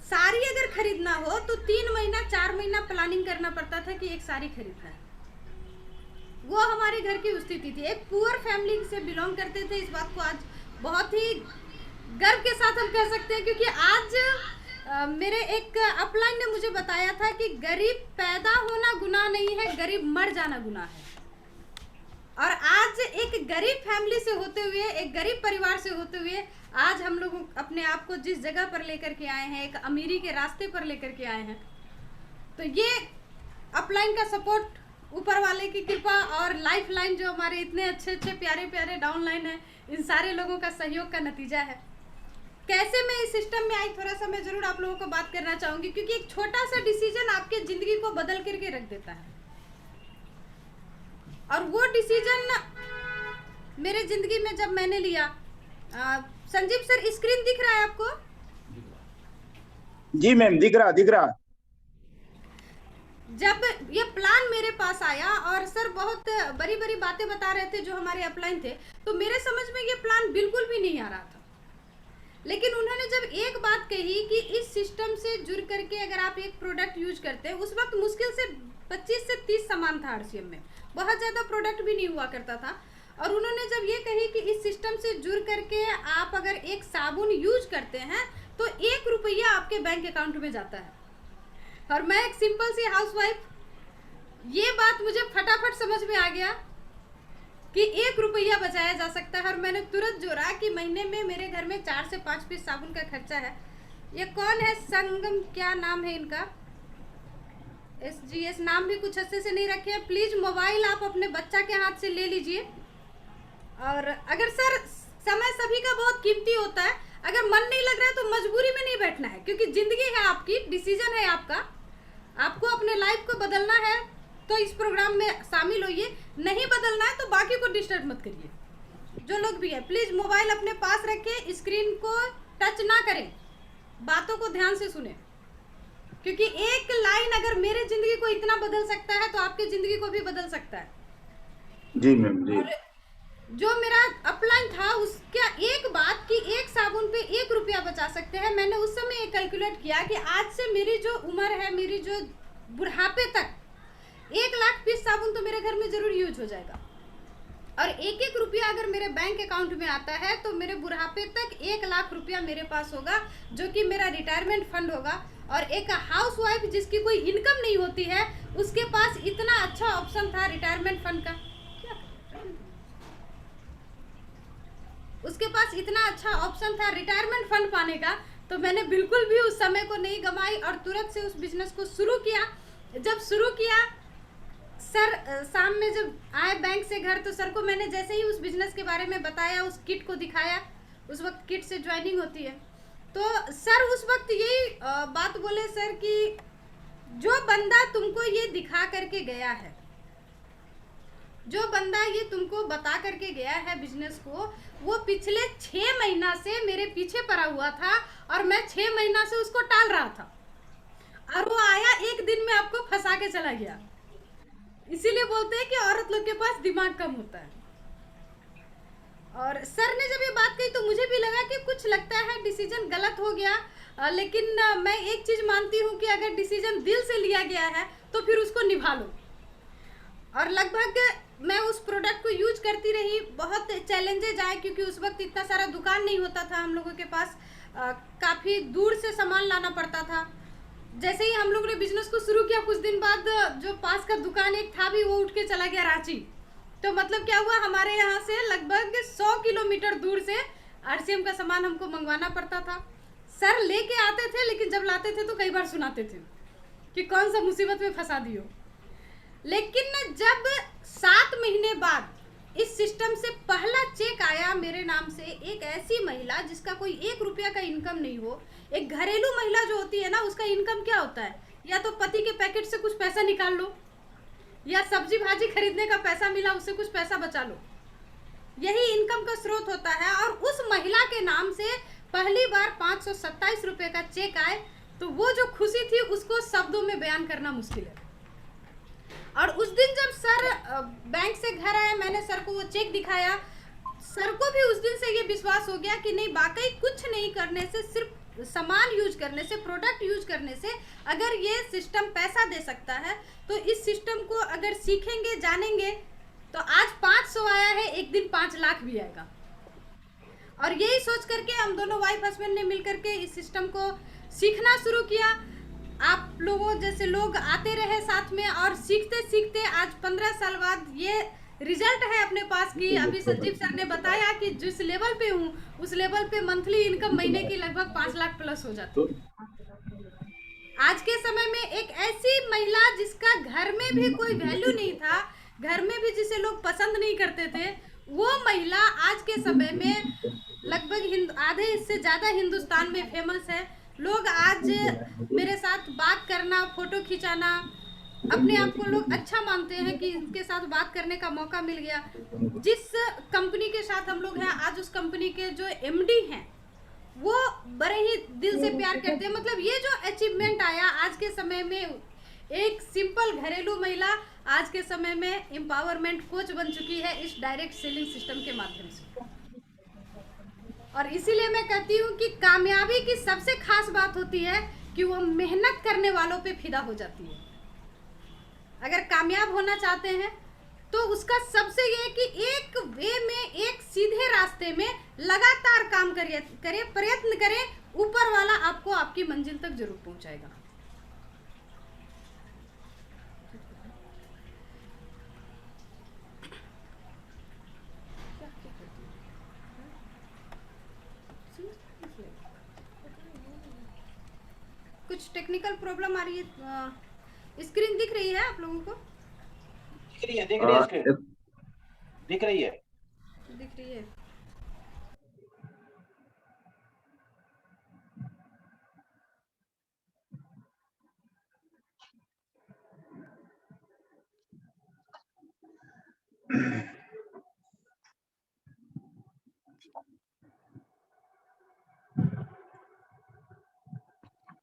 साड़ी अगर खरीदना हो तो 3 महीना 4 महीना प्लानिंग करना पड़ता था कि एक साड़ी खरीदना है। वो हमारे घर की स्थिति थी। एक पुअर फैमिली से बिलोंग करते थे। इस बात को आज बहुत ही गर्व के साथ हम कह सकते हैं, क्योंकि आज मेरे एक अपलाइन ने मुझे बताया था कि गरीब पैदा होना गुनाह नहीं है, गरीब मर जाना गुनाह है। और आज एक गरीब फैमिली से होते हुए, एक गरीब परिवार से होते हुए आज हम लोग अपने आप को जिस जगह पर लेकर के आए हैं, एक अमीरी के रास्ते पर लेकर के आए हैं, तो ये अपलाइन का सपोर्ट, ऊपर वाले की कृपा और लाइफ लाइन जो हमारे इतने अच्छे अच्छे प्यारे प्यारे डाउनलाइन है, इन सारे लोगों का सहयोग का नतीजा है। कैसे मैं इस सिस्टम में आई, थोड़ा सा मैं जरूर आप लोगों को बात करना चाहूंगी, क्योंकि एक छोटा सा डिसीजन आपके जिंदगी को बदल करके रख देता है। और वो डिसीजन मेरे जिंदगी में जब मैंने लिया, संजीव सर स्क्रीन दिख रहा है आपको? जी मैम, दिख रहा। जब ये प्लान मेरे पास आया और सर बहुत बड़ी बड़ी बातें बता रहे थे जो हमारे अपलाइन थे, तो मेरे समझ में ये प्लान बिल्कुल भी नहीं आ रहा था। लेकिन उन्होंने जब एक बात कही कि इस सिस्टम से जुड़ करके अगर आप एक प्रोडक्ट यूज करते हैं, उस वक्त मुश्किल से 25 से 30 सामान था आरसीएम में, बहुत ज़्यादा प्रोडक्ट भी नहीं हुआ करता था। और उन्होंने जब ये कही कि इस सिस्टम से जुड़ करके आप अगर एक साबुन यूज करते हैं तो 1 रुपया आपके बैंक अकाउंट में जाता है। और मैं एक सिंपल सी हाउसवाइफ, ये बात मुझे फटाफट समझ में आ गया कि 1 रुपया बचाया जा सकता है। और मैंने तुरंत जोड़ा कि महीने में मेरे घर में 4 से 5 पीस साबुन का खर्चा है। ये कौन है, संगम क्या नाम है इनका, SGS नाम भी कुछ अच्छे से नहीं रखे हैं। प्लीज मोबाइल आप अपने बच्चा के हाथ से ले लीजिए। और अगर सर, समय सभी का बहुत कीमती होता है, अगर मन नहीं लग रहा है तो मजबूरी में नहीं बैठना है, क्योंकि जिंदगी है आपकी, डिसीजन है आपका, आपको अपने लाइफ को बदलना है तो इस प्रोग्राम में शामिल होइए, नहीं बदलना है तो बाकी को डिस्टर्ब मत करिए। जो लोग भी है प्लीज मोबाइल अपने पास रखें, स्क्रीन को टच ना करें, बातों को ध्यान से सुने, क्योंकि एक लाइन अगर मेरे जिंदगी को इतना बदल सकता है तो आपकी जिंदगी को भी बदल सकता है। जी मैम जी। और जो मेरा अपलाइन था उसका एक बात कि एक साबुन पे 1 रुपया बचा सकते हैं, मैंने उस समय एक कैलकुलेट किया कि आज से मेरी जो उम्र है, मेरी जो बुढ़ापे तक 1 लाख पीस साबुन तो मेरे घर में जरूर यूज हो जाएगा। और 1-1 रुपया अगर मेरे बैंक अकाउंट में आता है तो मेरे बुढ़ापे तक 1 लाख रुपया मेरे पास होगा, जो कि मेरा रिटायरमेंट फंड होगा। और एक हाउसवाइफ जिसकी कोई इनकम नहीं होती है, उसके पास इतना अच्छा ऑप्शन था रिटायरमेंट फंड का, उसके पास इतना अच्छा ऑप्शन था रिटायरमेंट फंड पाने का, तो मैंने बिल्कुल भी उस समय को नहीं गंवाई और तुरंत से उस बिजनेस को शुरू किया। जब शुरू किया, सर शाम में जब आए बैंक से घर, तो सर को मैंने जैसे ही उस बिजनेस के बारे में बताया, उस किट को दिखाया, उस वक्त किट से ज्वाइनिंग होती है, तो सर उस वक्त यही बात बोले, सर कि जो बंदा तुमको ये दिखा करके गया है, जो बंदा ये तुमको बता करके गया है बिजनेस को, वो पिछले 6 महीना से मेरे पीछे पड़ा हुआ था और मैं 6 महीना से उसको टाल रहा था, और वो आया एक दिन में आपको फंसा के चला गया। इसीलिए बोलते हैं कि औरत लोग के पास दिमाग कम होता है। और सर ने जब ये बात कही तो मुझे भी लगा कि कुछ लगता है डिसीजन गलत हो गया, लेकिन मैं एक चीज मानती हूँ कि अगर डिसीजन दिल से लिया गया है तो फिर उसको निभा लो। और लगभग मैं उस प्रोडक्ट को यूज करती रही, बहुत चैलेंजेज आए, क्योंकि उस वक्त इतना सारा दुकान नहीं होता था हम लोगों के पास, काफ़ी दूर से सामान लाना पड़ता था। जैसे ही हम लोगों ने बिजनेस को शुरू किया, कुछ दिन बाद जो पास का दुकान एक था भी, वो उठ के चला गया रांची। तो मतलब क्या हुआ, हमारे यहाँ से लगभग 100 किलोमीटर दूर से आरसीएम का सामान हमको मंगवाना पड़ता था। सर लेके आते थे, लेकिन जब लाते थे तो कई बार सुनाते थे कि कौन सा मुसीबत में फंसा दियो। लेकिन जब 7 महीने बाद इस सिस्टम से पहला चेक आया मेरे नाम से, एक ऐसी महिला जिसका कोई 1 रुपया का इनकम नहीं हो, एक घरेलू महिला जो होती है ना, उसका इनकम क्या होता है, या तो पति के पैकेट से कुछ पैसा निकाल लो, या सब्जी भाजी खरीदने का पैसा मिला उससे कुछ पैसा बचा लो, यही इनकम का स्रोत होता है। और उस महिला के नाम से पहली बार 527 रुपये का चेक आए, तो वो जो खुशी थी उसको शब्दों में बयान करना मुश्किल है। और उस दिन जब सर बैंक से घर आए, मैंने सर को वो चेक दिखाया, सर को भी उस दिन से ये विश्वास हो गया कि नहीं, वाकई कुछ नहीं करने से, सिर्फ सामान यूज करने से, प्रोडक्ट यूज करने से अगर ये सिस्टम पैसा दे सकता है, तो इस सिस्टम को अगर सीखेंगे, जानेंगे, तो आज 500 आया है, एक दिन 5 लाख भी आएगा। और यही सोच करके हम दोनों वाइफ हस्बैंड ने मिलकर के इस सिस्टम को सीखना शुरू किया। आप लोगों जैसे लोग आते रहे साथ में, और सीखते सीखते आज 15 साल बाद ये रिजल्ट है अपने पास कि अभी संजीव सर ने बताया कि जिस लेवल पे हूँ उस लेवल पे मंथली इनकम महीने की लगभग 5 लाख प्लस हो जाती है। आज के समय में एक ऐसी महिला जिसका घर में भी कोई वैल्यू नहीं था, घर में भी जिसे लोग पसंद नहीं करते थे, वो महिला आज के समय में लगभग आधे इससे ज़्यादा हिंदुस्तान में फेमस है। लोग आज मेरे साथ बात करना, फोटो खिंचाना, अपने आप को लोग अच्छा मानते हैं कि इनके साथ बात करने का मौका मिल गया। जिस कंपनी के साथ हम लोग हैं, आज उस कंपनी के जो एमडी हैं वो बड़े ही दिल से प्यार करते हैं। मतलब ये जो अचीवमेंट आया आज के समय में, एक सिंपल घरेलू महिला आज के समय में एम्पावरमेंट कोच बन चुकी है इस डायरेक्ट सेलिंग सिस्टम के माध्यम से। और इसीलिए मैं कहती हूँ कि कामयाबी की सबसे खास बात होती है कि वो मेहनत करने वालों पे फिदा हो जाती है। अगर कामयाब होना चाहते हैं तो उसका सबसे ये है कि एक वे में, एक सीधे रास्ते में लगातार काम करिए, प्रयत्न करें, ऊपर वाला आपको आपकी मंजिल तक जरूर पहुंचाएगा। कुछ टेक्निकल प्रॉब्लम आ रही है। स्क्रीन दिख रही है आप लोगों को? दिख रही है, दिख रही है स्क्रीन, दिख रही है, दिख रही है।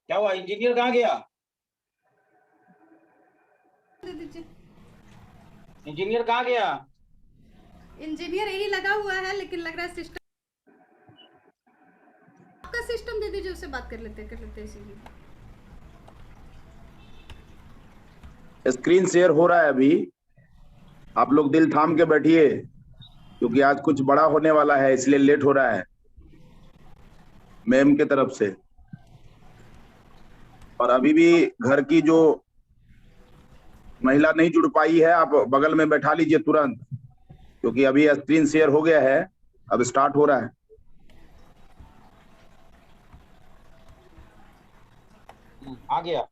क्या हुआ? इंजीनियर कहाँ गया? दे दीजिए। इंजीनियर कहाँ गया? इंजीनियर यही लगा हुआ है, लेकिन लग रहा है सिस्टम, आपका सिस्टम दे दीजिए, उससे बात कर लेते हैं इसीलिए। स्क्रीन शेयर हो रहा है अभी, आप लोग दिल थाम के बैठिए क्योंकि आज कुछ बड़ा होने वाला है, इसलिए लेट हो रहा है मैम के तरफ से। और अभी भी घर की जो महिला नहीं जुड़ पाई है, आप बगल में बैठा लीजिए तुरंत, क्योंकि अभी स्क्रीन शेयर हो गया है, अब स्टार्ट हो रहा है। आ गया।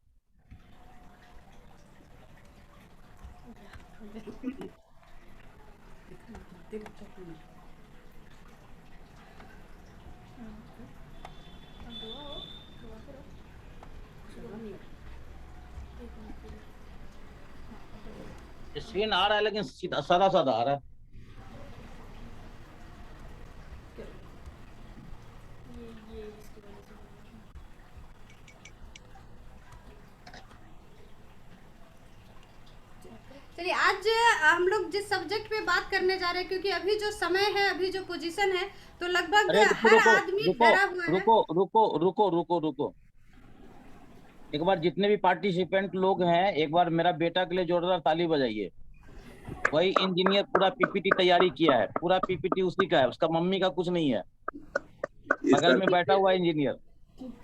स्क्रीन आ रहा है लेकिन सादा सादा आ रहा है। चलिए, आज हम लोग जिस सब्जेक्ट पे बात करने जा रहे हैं, क्योंकि अभी जो समय है, अभी जो पोजीशन है, तो लगभग हर आदमी डरा हुआ है। रुको, एक बार जितने भी पार्टिसिपेंट लोग हैं, एक बार मेरा बेटा के लिए जोरदार ताली बजाइए। वही इंजीनियर पूरा पीपीटी तैयारी किया है, पूरा पीपीटी उसी का है, उसका मम्मी का कुछ नहीं है, बगल में बैठा हुआ इंजीनियर।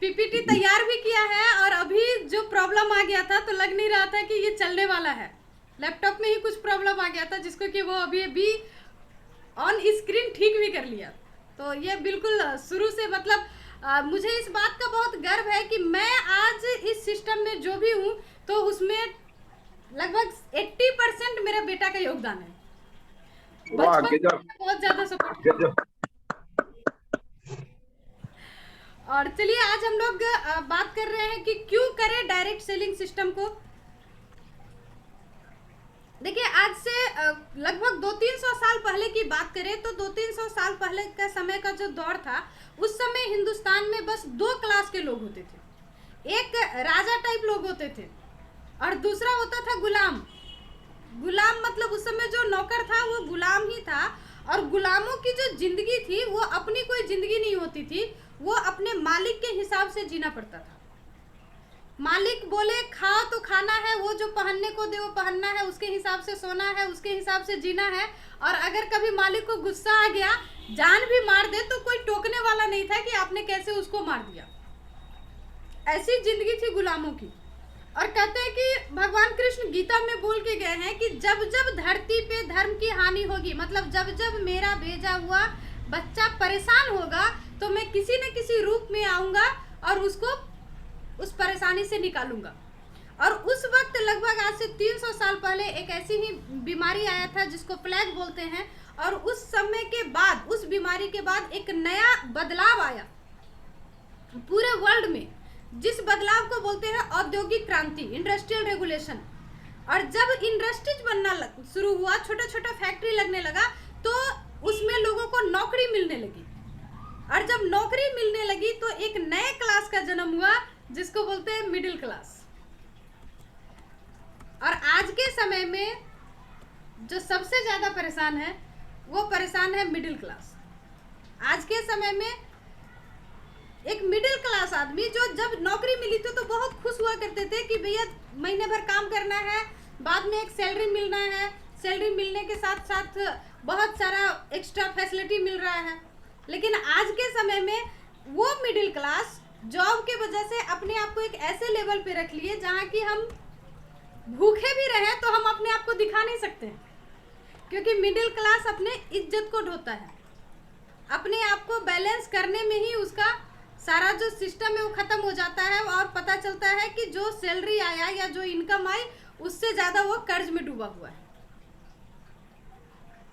पीपीटी तैयार भी किया है, और अभी जो प्रॉब्लम आ गया था तो लग नहीं रहा था कि ये चलने वाला है। लैपटॉप में ही कुछ प्रॉब्लम आ गया था जिसको कि वो अभी ऑन स्क्रीन ठीक भी कर लिया। तो ये बिल्कुल शुरू से, मतलब मुझे इस बात का बहुत गर्व है कि मैं आज इस सिस्टम में जो भी हूँ, तो उसमें लगभग 80% मेरा बेटा का योगदान है। बचपन में बहुत ज्यादा सपोर्ट। और चलिए, आज हम लोग बात कर रहे हैं कि क्यों करें डायरेक्ट सेलिंग सिस्टम को। देखिए, आज से लगभग 200-300 साल पहले की बात करें तो 200-300 साल पहले का समय का जो दौर था, उस समय हिंदुस्तान में बस 2 क्लास के लोग होते थे। एक राजा टाइप लोग होते थे और दूसरा होता था गुलाम। गुलाम मतलब उस समय जो नौकर था वो गुलाम ही था, और गुलामों की जो जिंदगी थी वो अपनी कोई जिंदगी नहीं होती थी, वो अपने मालिक के हिसाब से जीना पड़ता था। मालिक बोले खाओ तो खाना है, वो जो पहनने को दे वो पहनना है, उसके हिसाब से सोना है, उसके हिसाब से जीना है। और अगर कभी मालिक को गुस्सा आ गया, जान भी मार दे तो कोई टोकने वाला नहीं था कि आपने कैसे उसको मार दिया। ऐसी जिंदगी थी गुलामों की। और कहते हैं कि भगवान कृष्ण गीता में बोल के गए हैं कि जब जब धरती पे धर्म की हानि होगी, मतलब जब जब मेरा भेजा हुआ बच्चा परेशान होगा, तो मैं किसी न किसी रूप में आऊंगा और उसको उस परेशानी से निकालूंगा। और उस वक्त लगभग आज से 300 साल पहले एक ऐसी ही बीमारी आया था जिसको प्लेग बोलते हैं। और उस समय के बाद, उस बीमारी के बाद एक नया बदलाव आया पूरे वर्ल्ड में, जिस बदलाव को बोलते हैं औद्योगिक क्रांति, इंडस्ट्रियल रेगुलेशन। और जब इंडस्ट्रीज बनना शुरू हुआ, छोटा छोटा फैक्ट्री लगने लगा, तो उसमें लोगों को नौकरी मिलने लगी। और जब नौकरी मिलने लगी तो एक नए क्लास का जन्म हुआ जिसको बोलते हैं मिडिल क्लास। और आज के समय में जो सबसे ज्यादा परेशान है वो परेशान है मिडिल क्लास। आज के समय में एक मिडिल क्लास आदमी जो जब नौकरी मिली थी तो बहुत खुश हुआ करते थे कि भैया महीने भर काम करना है, बाद में एक सैलरी मिलना है, सैलरी मिलने के साथ साथ बहुत सारा एक्स्ट्रा फैसिलिटी मिल रहा है। लेकिन आज के समय में वो मिडिल क्लास जॉब के वजह से अपने आप को एक ऐसे लेवल पे रख लिए जहाँ कि हम भूखे भी रहे तो हम अपने आप को दिखा नहीं सकते, क्योंकि मिडिल क्लास अपने इज्जत को ढोता है। अपने आप को बैलेंस करने में ही उसका सारा जो सिस्टम है वो खत्म हो जाता है। और पता चलता है कि जो सैलरी आया या जो इनकम आई उससे ज्यादा वो कर्ज में डूबा हुआ है।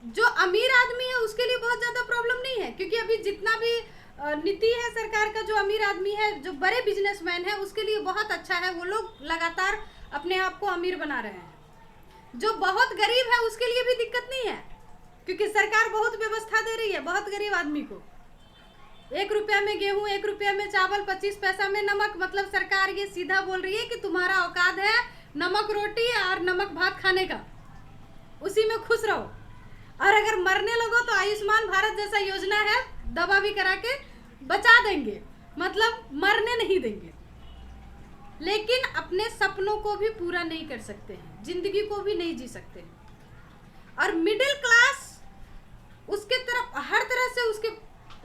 जो अमीर आदमी है उसके लिए बहुत ज्यादा प्रॉब्लम नहीं है, क्योंकि अभी जितना भी नीति है सरकार का, जो अमीर आदमी है, जो बड़े बिजनेसमैन है, उसके लिए बहुत अच्छा है। वो लोग लगातार अपने आप को अमीर बना रहे हैं। जो बहुत गरीब है उसके लिए भी दिक्कत नहीं है, क्योंकि सरकार बहुत व्यवस्था दे रही है बहुत गरीब आदमी को। 1 रुपया में गेहूं, 1 रुपया में चावल, 25 पैसा में नमक। मतलब सरकार ये सीधा बोल रही है कि तुम्हारा औकात है नमक रोटी और नमक भात खाने का, उसी में खुश रहो। और अगर मरने लगो तो आयुष्मान भारत जैसा योजना है, दवा भी करा के बचा देंगे, मतलब मरने नहीं देंगे। लेकिन अपने सपनों को भी पूरा नहीं कर सकते हैं, जिंदगी को भी नहीं जी सकते हैं। और मिडिल क्लास उसके तरफ हर तरह से उसके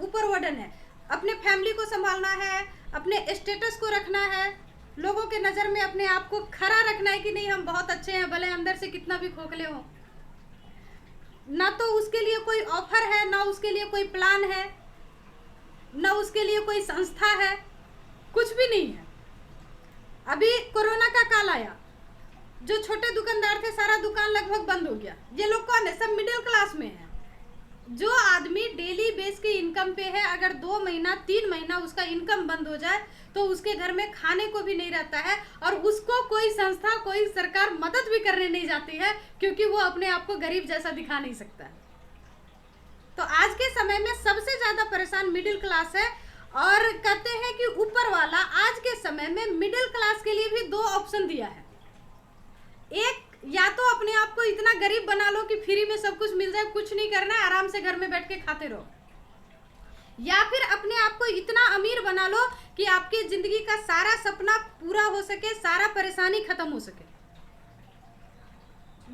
ऊपर वर्डन है। अपने फैमिली को संभालना है, अपने स्टेटस को रखना है, लोगों के नज़र में अपने आप को खरा रखना है कि नहीं हम बहुत अच्छे हैं, भले अंदर से कितना भी खोखले हो। ना तो उसके लिए कोई ऑफर है, ना उसके लिए कोई प्लान है, ना उसके लिए कोई संस्था है, कुछ भी नहीं है। अभी कोरोना का काल आया, जो छोटे दुकानदार थे सारा दुकान लगभग बंद हो गया। ये लोग कौन है? सब मिडिल क्लास में है। जो आदमी डेली बेस के इनकम पे है, अगर 2 महीना 3 महीना उसका इनकम बंद हो जाए तो उसके घर में खाने को भी नहीं रहता है, और उसको कोई संस्था, कोई सरकार मदद भी करने नहीं जाती है, क्योंकि वो अपने आप को गरीब जैसा दिखा नहीं सकता है। तो आज के समय में सबसे ज्यादा परेशान मिडिल क्लास है। और कहते हैं कि ऊपर वाला आज के समय में मिडिल क्लास के लिए भी 2 ऑप्शन दिया है। एक, या तो अपने आप को इतना गरीब बना लो कि फ्री में सब कुछ मिल जाए, कुछ नहीं करना है, आराम से घर में बैठ के खाते रहो, या फिर अपने आप को इतना अमीर बना लो कि आपकी जिंदगी का सारा सपना पूरा हो सके, सारा परेशानी खत्म हो सके।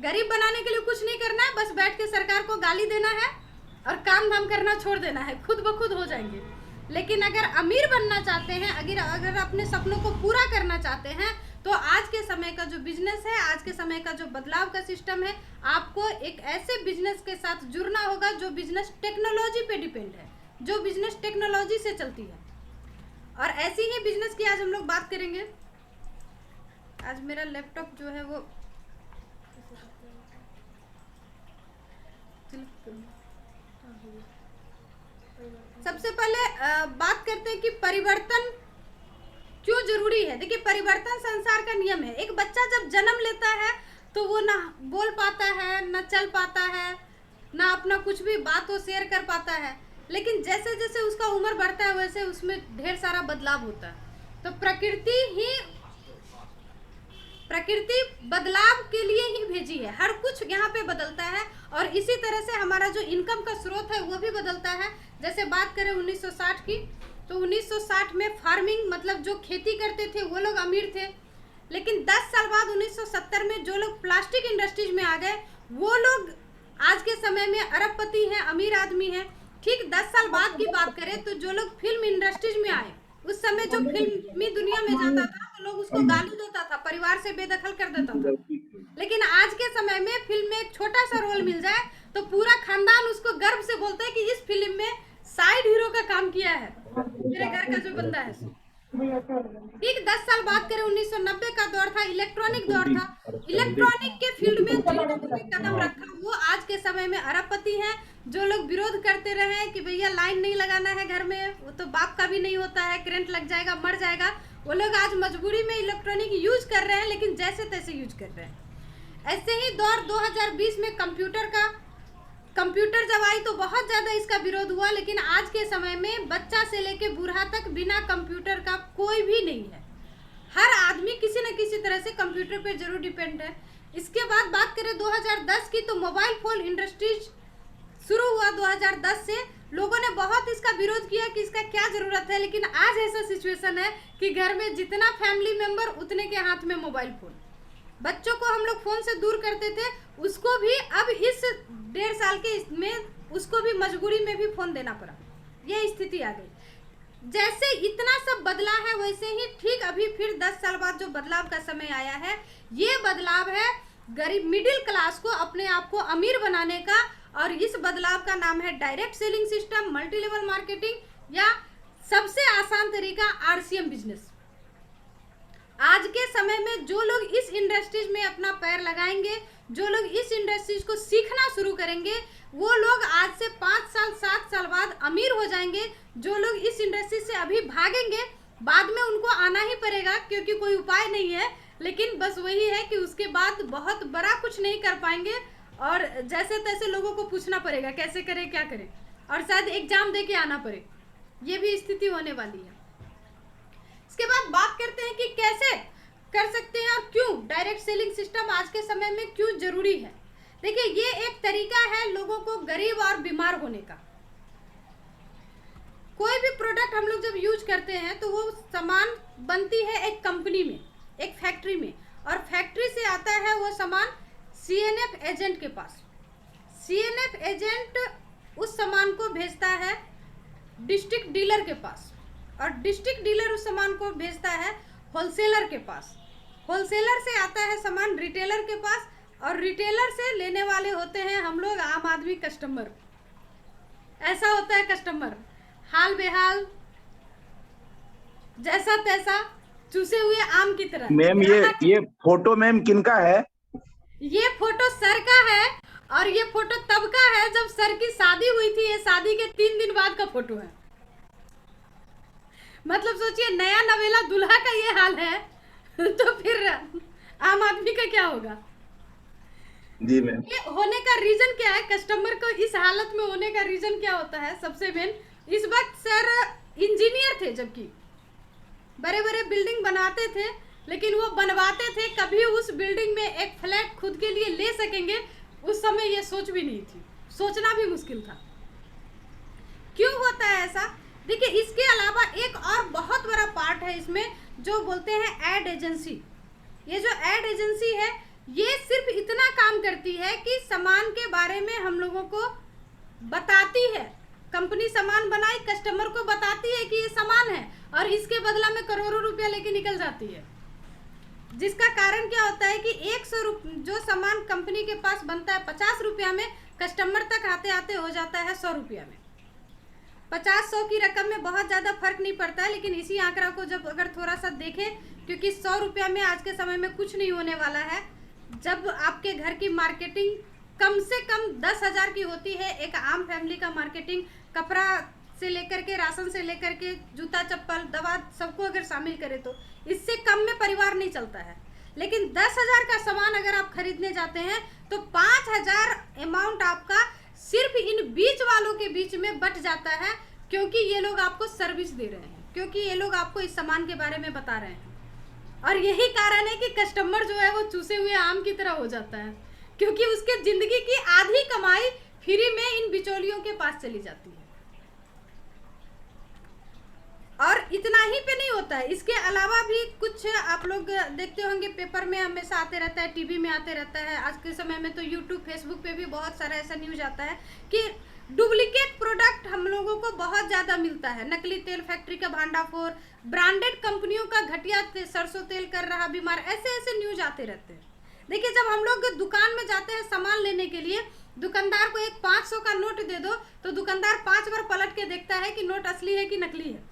गरीब बनाने के लिए कुछ नहीं करना है, बस बैठ के सरकार को गाली देना है और काम धाम करना छोड़ देना है, खुद ब खुद हो जाएंगे। लेकिन अगर अमीर बनना चाहते हैं, अगर अपने सपनों को पूरा करना चाहते हैं, तो आज के समय का जो बिजनेस है, आज के समय का जो बदलाव का सिस्टम है, आपको एक ऐसे बिजनेस के साथ जुड़ना होगा जो बिजनेस टेक्नोलॉजी पे डिपेंड है, जो बिजनेस टेक्नोलॉजी से चलती है। और ऐसी ही बिजनेस की आज हम लोग बात करेंगे। आज मेरा लैपटॉप जो है वो सबसे पहले बात करते हैं कि परिवर्तन क्यों जरूरी है। देखिए, परिवर्तन संसार का नियम है। एक बच्चा जब जन्म लेता है तो वो ना बोल पाता है, ना चल पाता है, ना अपना कुछ भी बात वो शेयर कर पाता है। लेकिन जैसे जैसे उसका उम्र बढ़ता है वैसे उसमें ढेर सारा बदलाव होता है। तो प्रकृति बदलाव के लिए ही भेजी है, हर कुछ यहाँ पे बदलता है। और इसी तरह से हमारा जो इनकम का स्रोत है वो भी बदलता है। जैसे बात करें 1960 की, तो 1960 में फार्मिंग मतलब जो खेती करते थे वो लोग अमीर थे, लेकिन 10 साल बाद 1970 में जो लोग प्लास्टिक इंडस्ट्रीज में आ गए वो लोग आज के समय में अरबपति हैं, अमीर आदमी हैं। ठीक 10 साल बाद की बात करें तो जो लोग फिल्म इंडस्ट्रीज में आए, उस समय जो फिल्मी दुनिया में जाता था तो लोग उसको गाली देता था, परिवार से बेदखल कर देता था। लेकिन आज के समय में फिल्म में एक छोटा सा रोल मिल जाए तो पूरा खानदान उसको गर्व से बोलता है कि इस फिल्म में साइड हीरो का काम किया है मेरे घर का जो बंदा है। ठीक 10 साल बात करें 1990 का दौर था, इलेक्ट्रॉनिक दौर था। इलेक्ट्रॉनिक के फील्ड में जिन लोगों ने कदम रखा वो आज के समय में अरबपति हैं। जो लोग विरोध करते रहे कि भैया लाइन नहीं लगाना है घर में, वो तो बाप का भी नहीं होता है, करंट लग जाएगा मर जाएगा, वो लोग आज मजबूरी में इलेक्ट्रॉनिक यूज कर रहे हैं, लेकिन जैसे तैसे यूज कर रहे हैं। ऐसे ही दौर 2020 में कंप्यूटर जब आई तो बहुत ज़्यादा इसका विरोध हुआ, लेकिन आज के समय में बच्चा से लेके बूढ़ा तक बिना कंप्यूटर का कोई भी नहीं है। हर आदमी किसी न किसी तरह से कंप्यूटर पे जरूर डिपेंड है। इसके बाद बात करें 2010 की तो मोबाइल फोन इंडस्ट्रीज शुरू हुआ 2010 से। लोगों ने बहुत इसका विरोध किया कि इसका क्या ज़रूरत है, लेकिन आज ऐसा सिचुएशन है कि घर में जितना फैमिली मेम्बर उतने के हाथ में मोबाइल फ़ोन। बच्चों को हम लोग फ़ोन से दूर करते थे, उसको भी अब इस 1.5 साल के इसमें उसको भी मजबूरी में भी फ़ोन देना पड़ा। ये स्थिति आ गई। जैसे इतना सब बदला है वैसे ही ठीक अभी फिर 10 साल बाद जो बदलाव का समय आया है, ये बदलाव है गरीब मिडिल क्लास को अपने आप को अमीर बनाने का, और इस बदलाव का नाम है direct selling system, multi level marketing, या सबसे आसान तरीका RCM बिजनेस। आज के समय में जो लोग इस इंडस्ट्रीज में अपना पैर लगाएंगे, जो लोग इस इंडस्ट्रीज को सीखना शुरू करेंगे, वो लोग आज से 5 साल 7 साल बाद अमीर हो जाएंगे। जो लोग इस इंडस्ट्री से अभी भागेंगे बाद में उनको आना ही पड़ेगा, क्योंकि कोई उपाय नहीं है, लेकिन बस वही है कि उसके बाद बहुत बड़ा कुछ नहीं कर पाएंगे और जैसे तैसे लोगों को पूछना पड़ेगा कैसे करें क्या करें, और शायद एग्जाम दे के आना पड़े। ये भी स्थिति होने वाली है। इसके बाद बात करते हैं कि कैसे कर सकते हैं और क्यों डायरेक्ट सेलिंग सिस्टम आज के समय में क्यों जरूरी है। देखिए, ये एक तरीका है लोगों को गरीब और बीमार होने का। कोई भी प्रोडक्ट हम लोग जब यूज करते हैं तो वो सामान बनती है एक कंपनी में, एक फैक्ट्री में, और फैक्ट्री से आता है वो सामान CNF एजेंट के पास। CNF एजेंट उस सामान को भेजता है डिस्ट्रिक्ट डीलर के पास, और डिस्ट्रिक्ट डीलर उस सामान को भेजता है होलसेलर के पास। होलसेलर से आता है सामान रिटेलर के पास, और रिटेलर से लेने वाले होते हैं हम लोग आम आदमी, कस्टमर। ऐसा होता है कस्टमर हाल बेहाल, जैसा तैसा, चूसे हुए आम की तरह। मैम ये फोटो मैम किनका है? ये फोटो सर का है, और ये फोटो तब का है जब सर की शादी हुई थी। ये शादी के 3 दिन बाद का फोटो है। मतलब सोचिए, नया नवेला दूल्हा का ये हाल है तो फिर आम आदमी का क्या होगा। जी मैम। ये होने का रीजन क्या है, कस्टमर को इस हालत में होने का रीजन क्या होता है? सबसे मेन, इस वक्त सर इंजीनियर थे, जबकि बड़े बड़े बिल्डिंग बनाते थे, लेकिन वो बनवाते थे कभी उस बिल्डिंग में एक फ्लैट खुद के लिए ले सकेंगे, उस समय ये सोच भी नहीं थी, सोचना भी मुश्किल था। क्यों होता है ऐसा? देखिए, इसके अलावा एक और बहुत बड़ा पार्ट है इसमें, जो बोलते हैं एड एजेंसी। ये जो एड एजेंसी है, ये सिर्फ इतना काम करती है कि सामान के बारे में हम लोगों को बताती है। कंपनी सामान बनाई, कस्टमर को बताती है कि ये सामान है, और इसके बदला में करोड़ों रुपया लेके निकल जाती है। जिसका कारण क्या होता है कि 100 जो सामान कंपनी के पास बनता है 50 रुपया में, कस्टमर तक आते आते हो जाता है 100 रुपया में। 50-100 की रकम में बहुत ज़्यादा फर्क नहीं पड़ता है, लेकिन इसी आंकड़ा को जब अगर थोड़ा सा देखें, क्योंकि 100 रुपया में आज के समय में कुछ नहीं होने वाला है। जब आपके घर की मार्केटिंग कम से कम 10,000 की होती है, एक आम फैमिली का मार्केटिंग कपड़ा से लेकर के, राशन से लेकर के, जूता चप्पल, दवा, सबको अगर शामिल करें तो इससे कम में परिवार नहीं चलता है। लेकिन 10,000 का सामान अगर आप खरीदने जाते हैं तो 5,000 अमाउंट आपका सिर्फ इन बीच वालों के बीच में बट जाता है, क्योंकि ये लोग आपको सर्विस दे रहे हैं, क्योंकि ये लोग आपको इस सामान के बारे में बता रहे हैं। और यही कारण है कि कस्टमर जो है वो चूसे हुए आम की तरह हो जाता है, क्योंकि उसके जिंदगी की आधी कमाई फ्री में इन बिचौलियों के पास चली जाती है। और इतना ही पे नहीं होता है, इसके अलावा भी कुछ आप लोग देखते होंगे, पेपर में हमेशा आते रहता है, टीवी में आते रहता है, आज के समय में तो यूट्यूब फेसबुक पे भी बहुत सारा ऐसा न्यूज आता है कि डुप्लीकेट प्रोडक्ट हम लोगों को बहुत ज़्यादा मिलता है। नकली तेल फैक्ट्री का भांडाफोड़, ब्रांडेड कंपनियों का घटिया सरसों तेल कर रहा बीमार, ऐसे ऐसे न्यूज आते रहते हैं। देखिए, जब हम लोग दुकान में जाते हैं सामान लेने के लिए, दुकानदार को एक 500 का नोट दे दो तो दुकानदार 5 बार पलट के देखता है कि नोट असली है कि नकली है।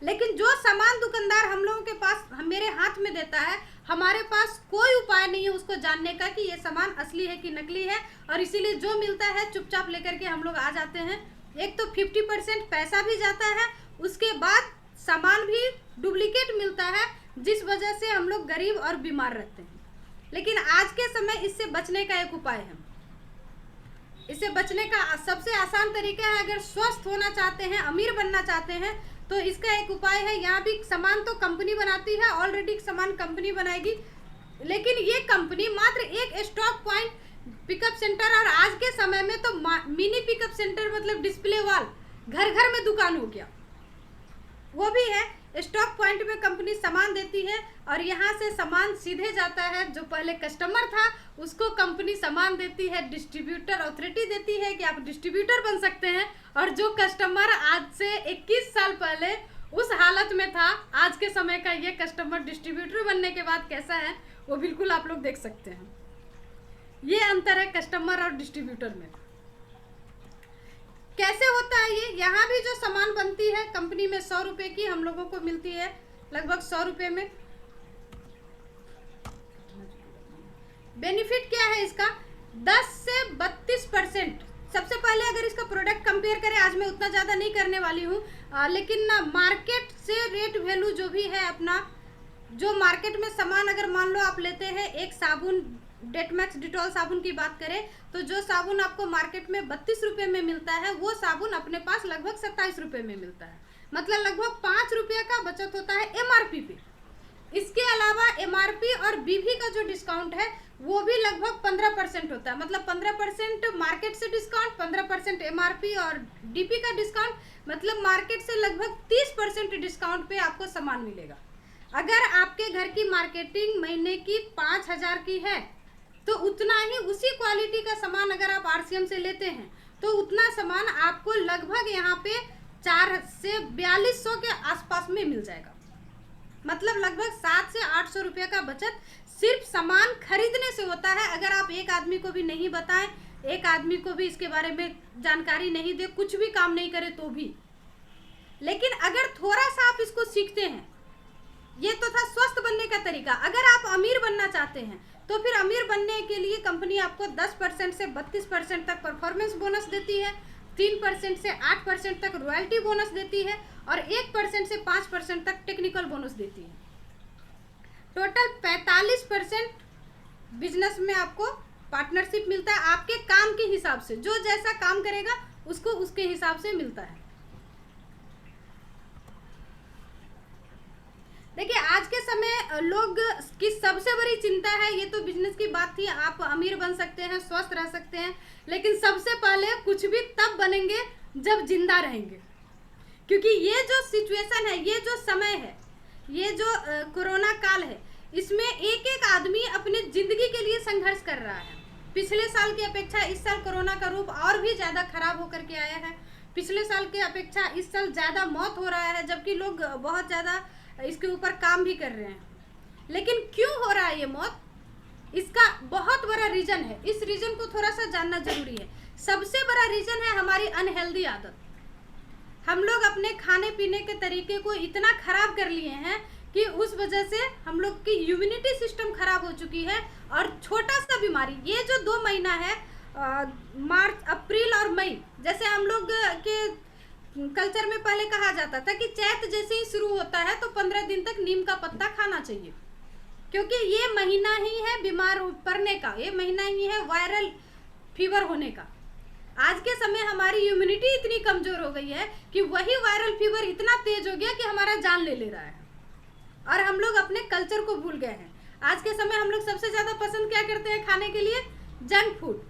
लेकिन जो सामान दुकानदार हम लोगों के पास मेरे हाथ में देता है, हमारे पास कोई उपाय नहीं है उसको जानने का कि ये सामान असली है कि नकली है, और इसीलिए जो मिलता है चुपचाप लेकर के हम लोग आ जाते हैं। एक तो 50% पैसा भी जाता है, उसके बाद सामान भी डुप्लीकेट मिलता है, जिस वजह से हम लोग गरीब और बीमार रहते हैं। लेकिन आज के समय इससे बचने का एक उपाय है। इससे बचने का सबसे आसान तरीका है, अगर स्वस्थ होना चाहते हैं, अमीर बनना चाहते हैं, तो इसका एक उपाय है। यहाँ भी सामान तो कंपनी बनाती है, ऑलरेडी सामान कंपनी बनाएगी, लेकिन ये कंपनी मात्र एक स्टॉक पॉइंट पिकअप सेंटर, और आज के समय में तो मिनी पिकअप सेंटर मतलब डिस्प्ले वाल घर घर में दुकान हो गया, वो भी है। स्टॉक पॉइंट में कंपनी सामान देती है और यहाँ से सामान सीधे जाता है, जो पहले कस्टमर था उसको कंपनी सामान देती है, डिस्ट्रीब्यूटर अथॉरिटी देती है कि आप डिस्ट्रीब्यूटर बन सकते हैं। और जो कस्टमर आज से 21 साल पहले उस हालत में था, आज के समय का ये कस्टमर डिस्ट्रीब्यूटर बनने के बाद कैसा है, वो बिल्कुल आप लोग देख सकते हैं। ये अंतर है कस्टमर और डिस्ट्रीब्यूटर में। कैसे होता है ये? यहाँ भी जो सामान बनती है कंपनी में 100 रुपए की, हम लोगों को मिलती है लगभग 100 रुपए में। बेनिफिट क्या है इसका? 10 से 32%। सबसे पहले अगर इसका प्रोडक्ट कंपेयर करें, आज मैं उतना ज़्यादा नहीं करने वाली हूँ, लेकिन ना मार्केट से रेट वैल्यू जो भी है अपना, जो मार्केट में सामान अगर मान लो आप लेते हैं, एक साबुन डेटमैक्स डिटॉल साबुन की बात करें तो जो साबुन आपको मार्केट में 32 रुपये में मिलता है, वो साबुन अपने पास लगभग 27 रुपये में मिलता है। मतलब लगभग 5 रुपये का बचत होता है एमआरपी पे। इसके अलावा एमआरपी और बीवी का जो डिस्काउंट है वो भी लगभग 15% होता है। मतलब 15% मार्केट से डिस्काउंट, 15% एमआरपी और डीपी का डिस्काउंट, मतलब मार्केट से लगभग 30% डिस्काउंट पे आपको सामान मिलेगा। अगर आपके घर की मार्केटिंग महीने की 5000 की है तो उतना ही उसी क्वालिटी का सामान अगर आप आरसीएम से लेते हैं तो उतना सामान आपको लगभग यहाँ पे 4 से 4200 के आसपास में मिल जाएगा। मतलब लगभग 7 से 800 रुपये का बचत सिर्फ सामान खरीदने से होता है। अगर आप एक आदमी को भी नहीं बताएं, एक आदमी को भी इसके बारे में जानकारी नहीं दे, कुछ भी काम नहीं करे तो भी, लेकिन अगर थोड़ा सा आप इसको सीखते हैं, ये तो था स्वस्थ बनने का तरीका। अगर आप अमीर बनना चाहते हैं तो फिर अमीर बनने के लिए कंपनी आपको 10% से 32% तक परफॉर्मेंस बोनस देती है, 3% से 8% तक रॉयल्टी बोनस देती है और 1% से 5% तक टेक्निकल बोनस देती है। टोटल 45% बिजनेस में आपको पार्टनरशिप मिलता है, आपके काम के हिसाब से। जो जैसा काम करेगा उसको उसके हिसाब से मिलता है। देखिए, आज के समय लोग की सबसे बड़ी चिंता है, ये तो बिजनेस की बात थी, आप अमीर बन सकते हैं, स्वस्थ रह सकते हैं, लेकिन सबसे पहले कुछ भी तब बनेंगे जब जिंदा रहेंगे। क्योंकि ये जो सिचुएशन है, ये जो समय है, ये जो कोरोना काल है, इसमें एक एक आदमी अपने जिंदगी के लिए संघर्ष कर रहा है। पिछले साल की अपेक्षा इस साल कोरोना का रूप और भी ज़्यादा खराब होकर के आया है। पिछले साल की अपेक्षा इस साल ज़्यादा मौत हो रहा है, जबकि लोग बहुत ज़्यादा इसके ऊपर काम भी कर रहे हैं। लेकिन क्यों हो रहा है ये मौत? इसका बहुत बड़ा रीजन है। इस रीजन को थोड़ा सा जानना जरूरी है। सबसे बड़ा रीजन है हमारी अनहेल्दी आदत। हम लोग अपने खाने पीने के तरीके को इतना खराब कर लिए हैं कि उस वजह से हम लोग की इम्यूनिटी सिस्टम खराब हो चुकी है। और छोटा सा बीमारी, ये जो 2 महीना है, मार्च, अप्रैल और मई, जैसे हम लोग के कल्चर में पहले कहा जाता था कि चैत जैसे ही शुरू होता है तो 15 दिन तक नीम का पत्ता खाना चाहिए, क्योंकि ये महीना ही है बीमार पड़ने का, ये महीना ही है वायरल फीवर होने का। आज के समय हमारी इम्यूनिटी इतनी कमजोर हो गई है कि वही वायरल फीवर इतना तेज हो गया कि हमारा जान ले रहा है, और हम लोग अपने कल्चर को भूल गए हैं। आज के समय हम लोग सबसे ज्यादा पसंद क्या करते हैं खाने के लिए? Junk food.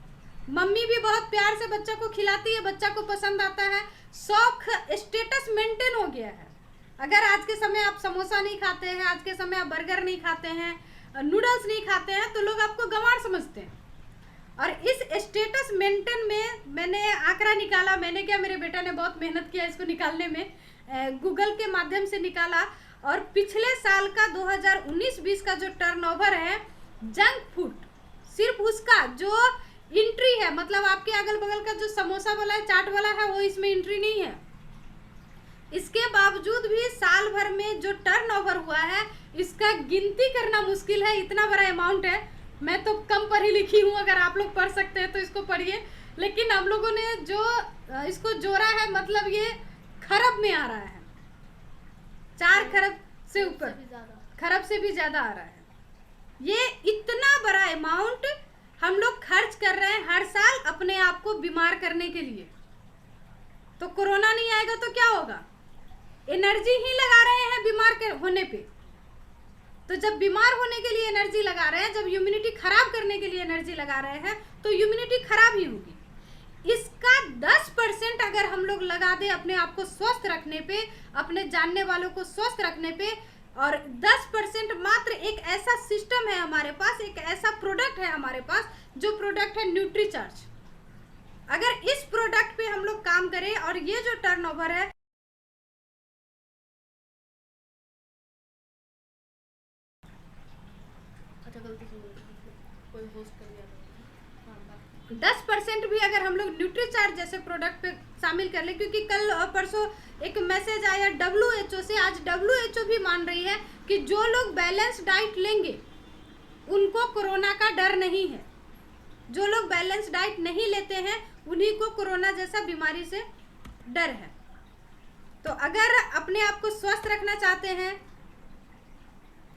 मम्मी भी बहुत प्यार से बच्चा को खिलाती है, बच्चा को पसंद आता है, शौक स्टेटस मेंटेन हो गया है। अगर आज के समय आप समोसा नहीं खाते हैं, आज के समय आप बर्गर नहीं खाते हैं, नूडल्स नहीं खाते हैं, तो लोग आपको गंवार समझते हैं। और इस स्टेटस मेंटेन में मैंने आंकड़ा निकाला, मैंने क्या, मेरे बेटा ने बहुत मेहनत किया इसको निकालने में, गूगल के माध्यम से निकाला। और पिछले साल का 2019-20 का जो टर्नओवर है जंक फूड, सिर्फ उसका जो एंट्री है, मतलब आपके अगल बगल का जो समोसा वाला है, चाट वाला है, वो इसमें एंट्री नहीं है। इसके बावजूद भी साल भर में जो टर्नओवर हुआ है इसका गिनती करना मुश्किल है, इतना बड़ा अमाउंट है। मैं तो कम पढ़ी लिखी हूँ, अगर आप लोग पढ़ सकते हैं तो इसको पढ़िए। लेकिन हम लोगों ने जो इसको जोड़ा है, मतलब ये खरब में आ रहा है, 4 खरब से ऊपर, खरब से भी ज्यादा आ रहा है। ये इतना बड़ा अमाउंट हम लोग खर्च कर रहे हैं हर साल अपने आप को बीमार करने के लिए। तो कोरोना नहीं आएगा तो क्या होगा? एनर्जी ही लगा रहे हैं बीमार होने पे। तो जब बीमार होने के लिए एनर्जी लगा रहे हैं, जब इम्यूनिटी खराब करने के लिए एनर्जी लगा रहे हैं, तो इम्यूनिटी खराब ही होगी। इसका 10% अगर हम लोग लगा दें अपने आप को स्वस्थ रखने पे, अपने जानने वालों को स्वस्थ रखने पे, और 10% मात्र एक ऐसा सिस्टम है हमारे पास, एक ऐसा प्रोडक्ट है हमारे पास, जो प्रोडक्ट है न्यूट्रीचार्ज। अगर इस प्रोडक्ट पे हम लोग काम करें और ये जो टर्नओवर है, कोई होस्ट कर लिया, 10% भी अगर हम लोग न्यूट्रीचार्ज जैसे प्रोडक्ट पे शामिल कर ले, क्योंकि कल परसों एक मैसेज आया WHO से, आज WHO भी मान रही है कि जो लोग बैलेंस डाइट लेंगे उनको कोरोना का डर नहीं है। जो लोग बैलेंस डाइट नहीं लेते हैं उन्हीं को कोरोना जैसा बीमारी से डर है। तो अगर अपने आप को स्वस्थ रखना चाहते हैं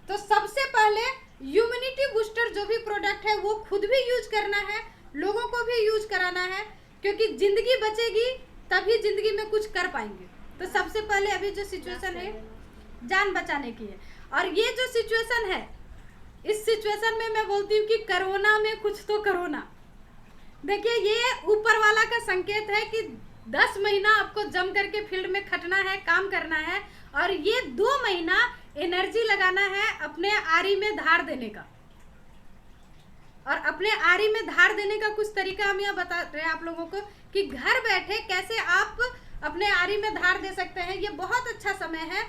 तो सबसे पहले इम्यूनिटी बूस्टर जो भी प्रोडक्ट है वो खुद भी यूज करना है, लोगों को भी यूज कराना है, क्योंकि जिंदगी बचेगी तभी जिंदगी में कुछ कर पाएंगे। तो सबसे पहले अभी जो सिचुएशन है जान बचाने की है। और ये जो सिचुएशन है, इस सिचुएशन में मैं बोलती हूँ कि कोरोना में कुछ तो कोरोना। देखिए, ये ऊपर वाला का संकेत है कि 10 महीना आपको जम करके फील्ड में खटना है, काम करना है, और ये 2 महीना एनर्जी लगाना है अपने आरी में धार देने का। और अपने आरी में धार देने का कुछ तरीका हम यहाँ बता रहे हैं आप लोगों को कि घर बैठे कैसे आप अपने आरी में धार दे सकते हैं। ये बहुत अच्छा समय है,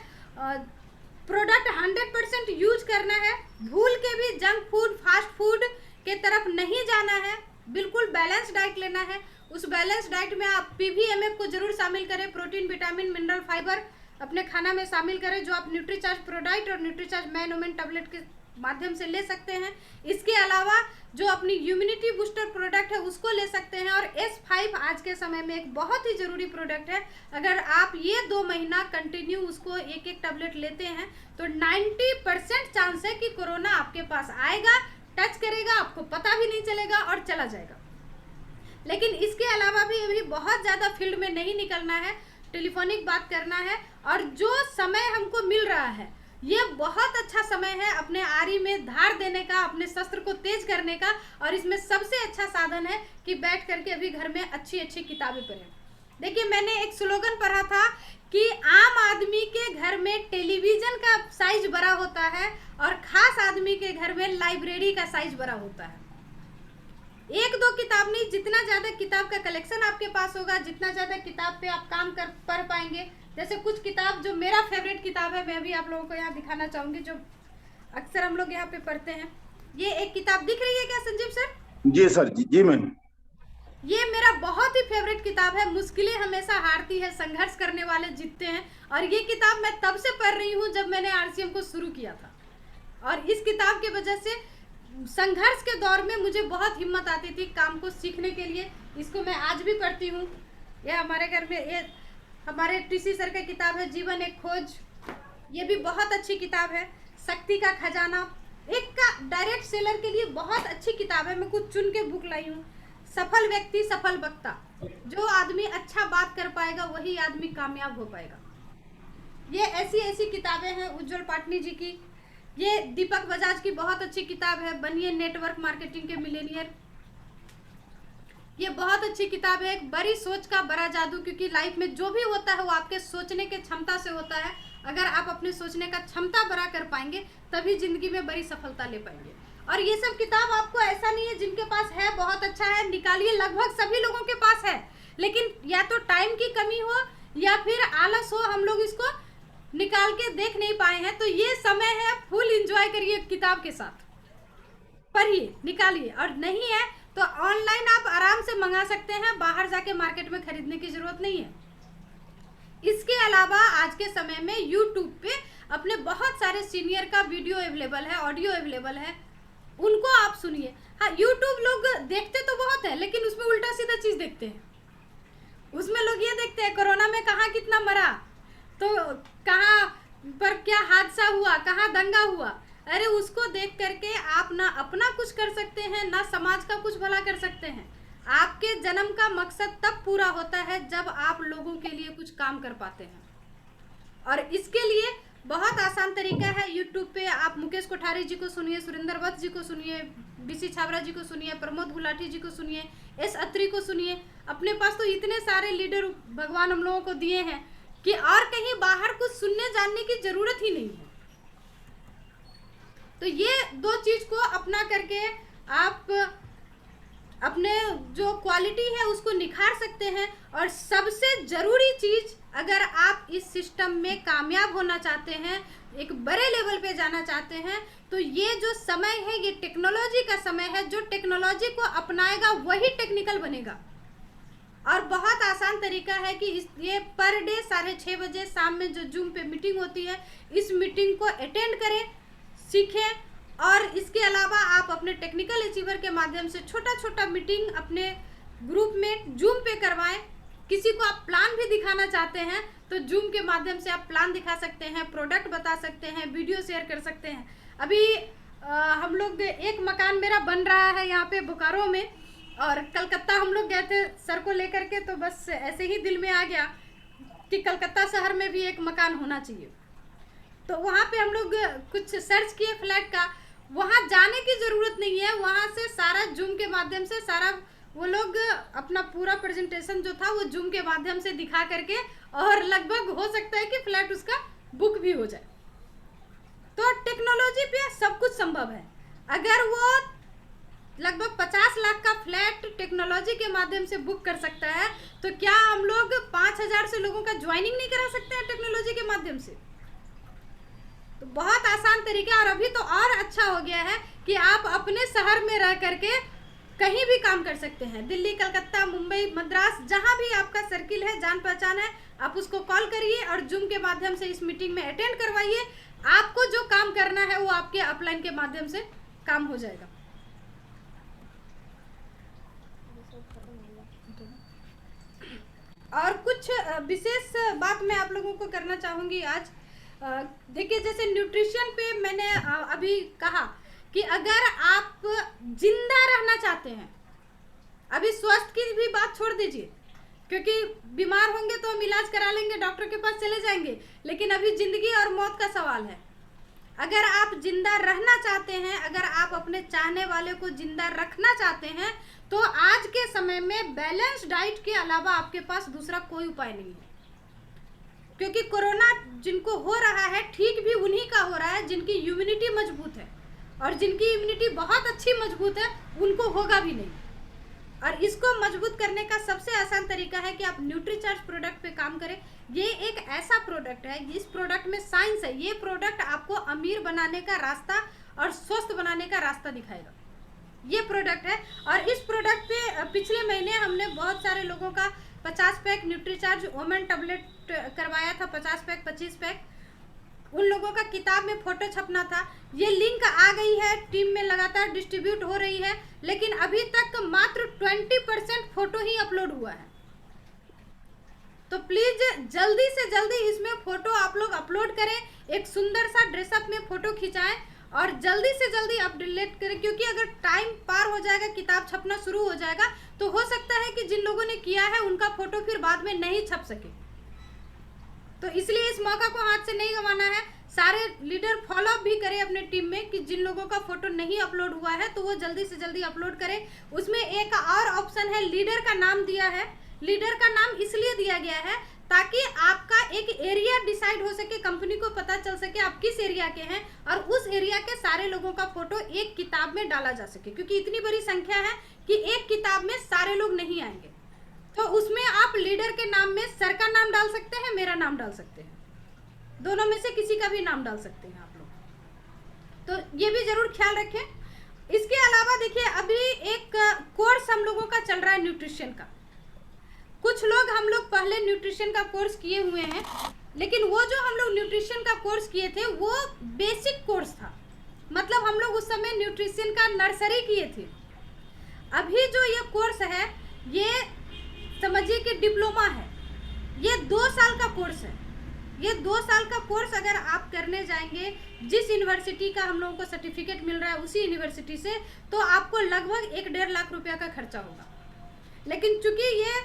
प्रोडक्ट 100% यूज करना है, भूल के भी जंक फूड, फास्ट फूड के तरफ नहीं जाना है, बिल्कुल बैलेंस डाइट लेना है। उस बैलेंस डाइट में आप PVMF को जरूर शामिल करें, प्रोटीन, विटामिन, मिनरल, फाइबर अपने खाना में शामिल करें, जो आप न्यूट्रीचार्ज प्रोडाइट और न्यूट्रीचार्ज मैनोमेन टैबलेट के माध्यम से ले सकते हैं। इसके अलावा जो अपनी इम्यूनिटी बूस्टर प्रोडक्ट है उसको ले सकते हैं। और S5 आज के समय में एक बहुत ही जरूरी प्रोडक्ट है। अगर आप ये 2 महीना कंटिन्यू उसको एक एक टैबलेट लेते हैं तो 90% चांस है कि कोरोना आपके पास आएगा, टच करेगा, आपको पता भी नहीं चलेगा और चला जाएगा। लेकिन इसके अलावा भी अभी बहुत ज़्यादा फील्ड में नहीं निकलना है, टेलीफोनिक बात करना है। और जो समय हमको मिल रहा है ये बहुत अच्छा समय है अपने आरी में धार देने का, अपने शस्त्र को तेज करने का। और इसमें सबसे अच्छा साधन है कि बैठ करके अभी घर में अच्छी अच्छी किताबें पढ़ें। देखिए, मैंने एक स्लोगन पढ़ा था कि आम आदमी के घर में टेलीविजन का साइज बड़ा होता है और खास आदमी के घर में लाइब्रेरी का साइज बड़ा होता है। 1-2 किताब नहीं, जितना ज़्यादा किताब का कलेक्शन आपके पास होगा, जितना ज़्यादा किताब पे आप काम कर पढ़ पाएंगे। जैसे कुछ किताब जो मेरा फेवरेट किताब है, मैं भी आप लोगों को यहाँ दिखाना चाहूँगी, जो अक्सर हम लोग यहाँ पे पढ़ते हैं। ये एक किताब दिख रही है क्या संजीव सर? जी सर, जी मैम। ये मेरा बहुत ही फेवरेट किताब है। मुश्किलें हमेशा हारती है, संघर्ष करने वाले जीतते हैं। और ये किताब मैं तब से पढ़ रही हूँ जब मैंने RCM को शुरू किया था। और इस किताब की वजह से संघर्ष के दौर में मुझे बहुत हिम्मत आती थी काम को सीखने के लिए। इसको मैं आज भी पढ़ती हूँ। यह हमारे घर में, ये हमारे TC सर का किताब है, जीवन एक खोज। ये भी बहुत अच्छी किताब है। शक्ति का खजाना एक का डायरेक्ट सेलर के लिए बहुत अच्छी किताब है। मैं कुछ चुन के बुक लाई हूँ। सफल व्यक्ति सफल वक्ता, जो आदमी अच्छा बात कर पाएगा वही आदमी कामयाब हो पाएगा। ये ऐसी ऐसी किताबें हैं। उज्जवल पाटनी जी की, ये दीपक बजाज की बहुत अच्छी किताब है, बनिए नेटवर्क मार्केटिंग के मिलेनियर। ये बहुत अच्छी किताब है। एक बड़ी सोच का बड़ा जादू, क्योंकि लाइफ में जो भी होता है वो आपके सोचने के क्षमता से होता है। अगर आप अपने सोचने का क्षमता बड़ा कर पाएंगे तभी जिंदगी में बड़ी सफलता ले पाएंगे। और ये सब किताब आपको ऐसा नहीं है जिनके पास है बहुत अच्छा है निकालिए, लगभग सभी लोगों के पास है, लेकिन या तो टाइम की कमी हो या फिर आलस हो, हम लोग इसको निकाल के देख नहीं पाए हैं। तो ये समय है, फुल एंजॉय करिए किताब के साथ, पढ़िए, निकालिए। और नहीं है तो ऑनलाइन आप आराम से मंगा सकते हैं, बाहर जाके मार्केट में खरीदने की जरूरत नहीं है। इसके अलावा आज के समय में यूट्यूब पे अपने बहुत सारे सीनियर का वीडियो अवेलेबल है, ऑडियो अवेलेबल है, उनको आप सुनिए। हाँ, यूट्यूब लोग देखते तो बहुत है लेकिन उसमें उल्टा सीधा चीज देखते हैं। उसमें लोग ये देखते हैं कोरोना में कहाँ कितना मरा, तो कहाँ पर क्या हादसा हुआ, कहाँ दंगा हुआ। अरे उसको देख करके आप ना अपना कुछ कर सकते हैं ना समाज का कुछ भला कर सकते हैं। आपके जन्म का मकसद तब पूरा होता है जब आप लोगों के लिए कुछ काम कर पाते हैं। और इसके लिए बहुत आसान तरीका है, यूट्यूब पे आप मुकेश कोठारी जी को सुनिए, सुरेंद्र वत्स जी को सुनिए, बीसी छाबरा जी को सुनिए, प्रमोद गुलाटी जी को सुनिए, एस अत्री को सुनिए। अपने पास तो इतने सारे लीडर भगवान हम लोगों को दिए हैं कि और कहीं बाहर कुछ सुनने जानने की जरूरत ही नहीं है। तो ये दो चीज को अपना करके आप अपने जो क्वालिटी है उसको निखार सकते हैं। और सबसे जरूरी चीज, अगर आप इस सिस्टम में कामयाब होना चाहते हैं, एक बड़े लेवल पे जाना चाहते हैं, तो ये जो समय है ये टेक्नोलॉजी का समय है। जो टेक्नोलॉजी को अपनाएगा वही टेक्निकल बनेगा। और बहुत आसान तरीका है कि ये पर डे 6:30 बजे शाम में जो जूम पे मीटिंग होती है, इस मीटिंग को अटेंड करें, सीखें। और इसके अलावा आप अपने टेक्निकल अचीवर के माध्यम से छोटा छोटा मीटिंग अपने ग्रुप में जूम पे करवाएं। किसी को आप प्लान भी दिखाना चाहते हैं तो जूम के माध्यम से आप प्लान दिखा सकते हैं, प्रोडक्ट बता सकते हैं, वीडियो शेयर कर सकते हैं। अभी हम लोग एक मकान मेरा बन रहा है यहाँ पे बोकारो में, और कलकत्ता हम लोग गए थे सर को लेकर के, तो बस ऐसे ही दिल में आ गया कि कलकत्ता शहर में भी एक मकान होना चाहिए। तो वहाँ पे हम लोग कुछ सर्च किए फ्लैट का, वहाँ जाने की ज़रूरत नहीं है, वहाँ से सारा जूम के माध्यम से सारा वो लोग अपना पूरा प्रेजेंटेशन जो था वो जूम के माध्यम से दिखा करके, और लगभग हो सकता है कि फ्लैट उसका बुक भी हो जाए। तो टेक्नोलॉजी पे सब कुछ संभव है। अगर वो लगभग 50 लाख का फ्लैट टेक्नोलॉजी के माध्यम से बुक कर सकता है, तो क्या हम लोग 5000 से लोगों का ज्वाइनिंग नहीं करा सकते हैं टेक्नोलॉजी के माध्यम से? तो बहुत आसान तरीका। और अभी तो और अच्छा हो गया है कि आप अपने शहर में रह करके कहीं भी काम कर सकते हैं। दिल्ली, कलकत्ता, मुंबई, मद्रास, जहां भी आपका सर्किल है, जान पहचान है, आप उसको कॉल करिए और जूम के माध्यम से इस मीटिंग में अटेंड करवाइए। आपको जो काम करना है वो आपके अपलाइन के माध्यम से काम हो जाएगा। और कुछ विशेष बात मैं आप लोगों को करना चाहूँगी आज। देखिए, जैसे न्यूट्रिशन पे मैंने अभी कहा कि अगर आप जिंदा रहना चाहते हैं, अभी स्वास्थ्य की भी बात छोड़ दीजिए, क्योंकि बीमार होंगे तो हम इलाज करा लेंगे, डॉक्टर के पास चले जाएंगे, लेकिन अभी जिंदगी और मौत का सवाल है। अगर आप जिंदा रहना चाहते हैं, अगर आप अपने चाहने वाले को जिंदा रखना चाहते हैं, तो आज के समय में बैलेंस डाइट के अलावा आपके पास दूसरा कोई उपाय नहीं है। क्योंकि कोरोना जिनको हो रहा है, ठीक भी उन्हीं का हो रहा है जिनकी इम्यूनिटी मजबूत है, और जिनकी इम्यूनिटी बहुत अच्छी मजबूत है उनको होगा भी नहीं। और इसको मजबूत करने का सबसे आसान तरीका है कि आप न्यूट्रीचार्ज प्रोडक्ट पे काम करें। ये एक ऐसा प्रोडक्ट है, इस प्रोडक्ट में साइंस है। ये प्रोडक्ट आपको अमीर बनाने का रास्ता और स्वस्थ बनाने का रास्ता दिखाएगा, ये प्रोडक्ट है। और इस प्रोडक्ट पे पिछले महीने हमने बहुत सारे लोगों का 50 पैक न्यूट्रीचार्ज वोमेन टैबलेट करवाया था, 50 पैक 25 पैक। उन लोगों का किताब में फोटो छपना था। ये लिंक आ गई है, टीम में लगातार डिस्ट्रीब्यूट हो रही है, लेकिन अभी तक मात्र 20% फोटो ही अपलोड हुआ है। तो प्लीज जल्दी से जल्दी इसमें फोटो आप लोग अपलोड करें, एक सुंदर सा ड्रेसअप में फोटो खिंचाएं और जल्दी से जल्दी अपडेट करें। क्योंकि अगर टाइम पार हो जाएगा, किताब छपना शुरू हो जाएगा, तो हो सकता है कि जिन लोगों ने किया है उनका फोटो फिर बाद में नहीं छप सके। तो इसलिए इस मौका को हाथ से नहीं गंवाना है। सारे लीडर फॉलो अप भी करें अपने टीम में कि जिन लोगों का फोटो नहीं अपलोड हुआ है तो वो जल्दी से जल्दी अपलोड करें। उसमें एक और ऑप्शन है, लीडर का नाम दिया है। लीडर का नाम इसलिए दिया गया है ताकि आपका एक एरिया डिसाइड हो सके, कंपनी को पता चल सके आप किस एरिया के हैं और उस एरिया के सारे लोगों का फोटो एक किताब में डाला जा सके, क्योंकि इतनी बड़ी संख्या है कि एक किताब में सारे लोग नहीं आएंगे। तो उसमें आप लीडर के नाम में सर का नाम डाल सकते हैं, मेरा नाम डाल सकते हैं, दोनों में से किसी का भी नाम डाल सकते हैं आप लोग। तो ये भी जरूर ख्याल रखें। इसके अलावा देखिए, अभी एक कोर्स हम लोगों का चल रहा है न्यूट्रिशन का। कुछ लोग हम लोग पहले न्यूट्रिशन का कोर्स किए हुए हैं, लेकिन वो जो हम लोग न्यूट्रिशन का कोर्स किए थे वो बेसिक कोर्स था, मतलब हम लोग उस समय न्यूट्रिशन का नर्सरी किए थे। अभी जो ये कोर्स है ये समझिए कि डिप्लोमा है, ये 2 साल का कोर्स है। ये 2 साल का कोर्स अगर आप करने जाएंगे, जिस यूनिवर्सिटी का हम लोगों को सर्टिफिकेट मिल रहा है उसी यूनिवर्सिटी से, तो आपको लगभग 1-1.5 लाख रुपया का खर्चा होगा। लेकिन चूंकि ये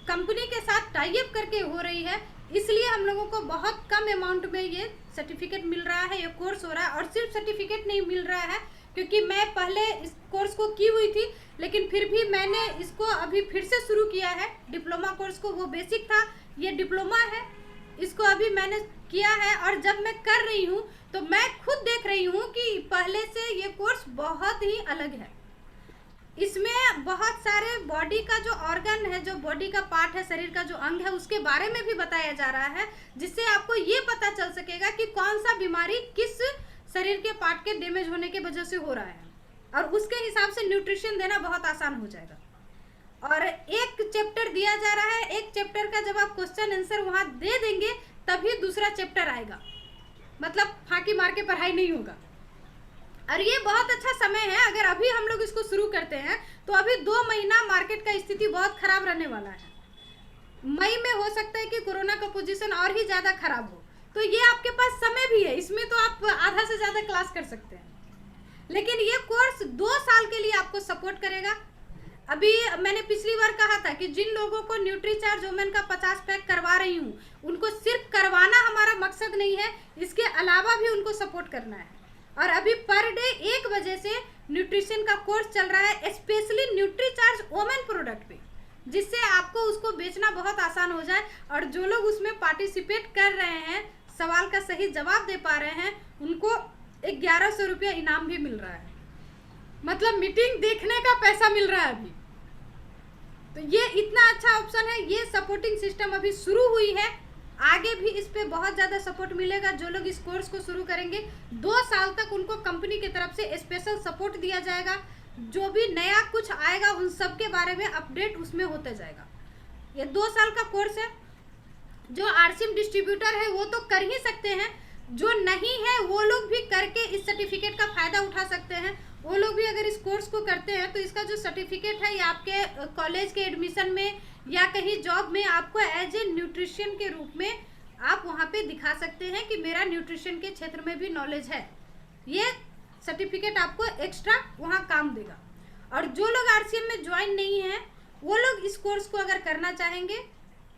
कंपनी के साथ टाई अप करके हो रही है, इसलिए हम लोगों को बहुत कम अमाउंट में ये सर्टिफिकेट मिल रहा है, ये कोर्स हो रहा है। और सिर्फ सर्टिफिकेट नहीं मिल रहा है, क्योंकि मैं पहले इस कोर्स को की हुई थी, लेकिन फिर भी मैंने इसको अभी फिर से शुरू किया है डिप्लोमा कोर्स को। वो बेसिक था, ये डिप्लोमा है, इसको अभी मैंने किया है। और जब मैं कर रही हूँ तो मैं खुद देख रही हूँ कि पहले से ये कोर्स बहुत ही अलग है। इसमें बहुत सारे बॉडी का जो ऑर्गन है, जो बॉडी का पार्ट है, शरीर का जो अंग है, उसके बारे में भी बताया जा रहा है, जिससे आपको ये पता चल सकेगा कि कौन सा बीमारी किस शरीर के पार्ट के डैमेज होने की वजह से हो रहा है, और उसके हिसाब से न्यूट्रिशन देना बहुत आसान हो जाएगा। और एक चैप्टर दिया जा रहा है, एक चैप्टर का जब आप क्वेश्चन आंसर वहां दे देंगे तभी दूसरा चैप्टर आएगा, मतलब फांकी मार के पढ़ाई नहीं होगा। और ये बहुत अच्छा समय है, अगर अभी हम लोग इसको शुरू करते हैं तो अभी 2 महीना मार्केट का स्थिति बहुत खराब रहने वाला है। मई में हो सकता है कि कोरोना का पोजीशन और ही ज्यादा खराब हो, तो ये आपके पास समय भी है, इसमें तो आप आधा से ज्यादा क्लास कर सकते हैं। लेकिन ये कोर्स 2 साल के लिए आपको सपोर्ट करेगा। अभी मैंने पिछली बार कहा था कि जिन लोगों को न्यूट्रीचार्ज वुमेन का 50 पैक करवा रही हूँ, उनको सिर्फ करवाना हमारा मकसद नहीं है, इसके अलावा भी उनको सपोर्ट करना है। और अभी पर डे 1 बजे से न्यूट्रिशन का कोर्स चल रहा है, स्पेशली न्यूट्रीचार्ज वुमेन प्रोडक्ट पे, जिससे आपको उसको बेचना बहुत आसान हो जाए। और जो लोग उसमें पार्टिसिपेट कर रहे हैं, सवाल का सही जवाब दे पा रहे हैं, उनको 1100 रुपया इनाम भी मिल रहा है, मतलब मीटिंग देखने का पैसा मिल रहा है अभी। तो ये इतना अच्छा ऑप्शन है। ये सपोर्टिंग सिस्टम अभी शुरू हुई है, आगे भी इस पे बहुत ज़्यादा सपोर्ट मिलेगा। जो लोग इस कोर्स को शुरू करेंगे 2 साल तक उनको कंपनी की तरफ से स्पेशल सपोर्ट दिया जाएगा। जो भी नया कुछ आएगा उन सब के बारे में अपडेट उसमें होते जाएगा। ये 2 साल का कोर्स है। जो आरसीएम डिस्ट्रीब्यूटर है वो तो कर ही सकते हैं, जो नहीं है वो लोग भी करके इस सर्टिफिकेट का फ़ायदा उठा सकते हैं। वो लोग भी अगर इस कोर्स को करते हैं तो इसका जो सर्टिफिकेट है ये आपके कॉलेज के एडमिशन में या कहीं जॉब में आपको एज ए न्यूट्रिशन के रूप में आप वहाँ पे दिखा सकते हैं कि मेरा न्यूट्रिशन के क्षेत्र में भी नॉलेज है। ये सर्टिफिकेट आपको एक्स्ट्रा वहाँ काम देगा। और जो लोग आरसीएम में ज्वाइन नहीं है वो लोग इस कोर्स को अगर करना चाहेंगे,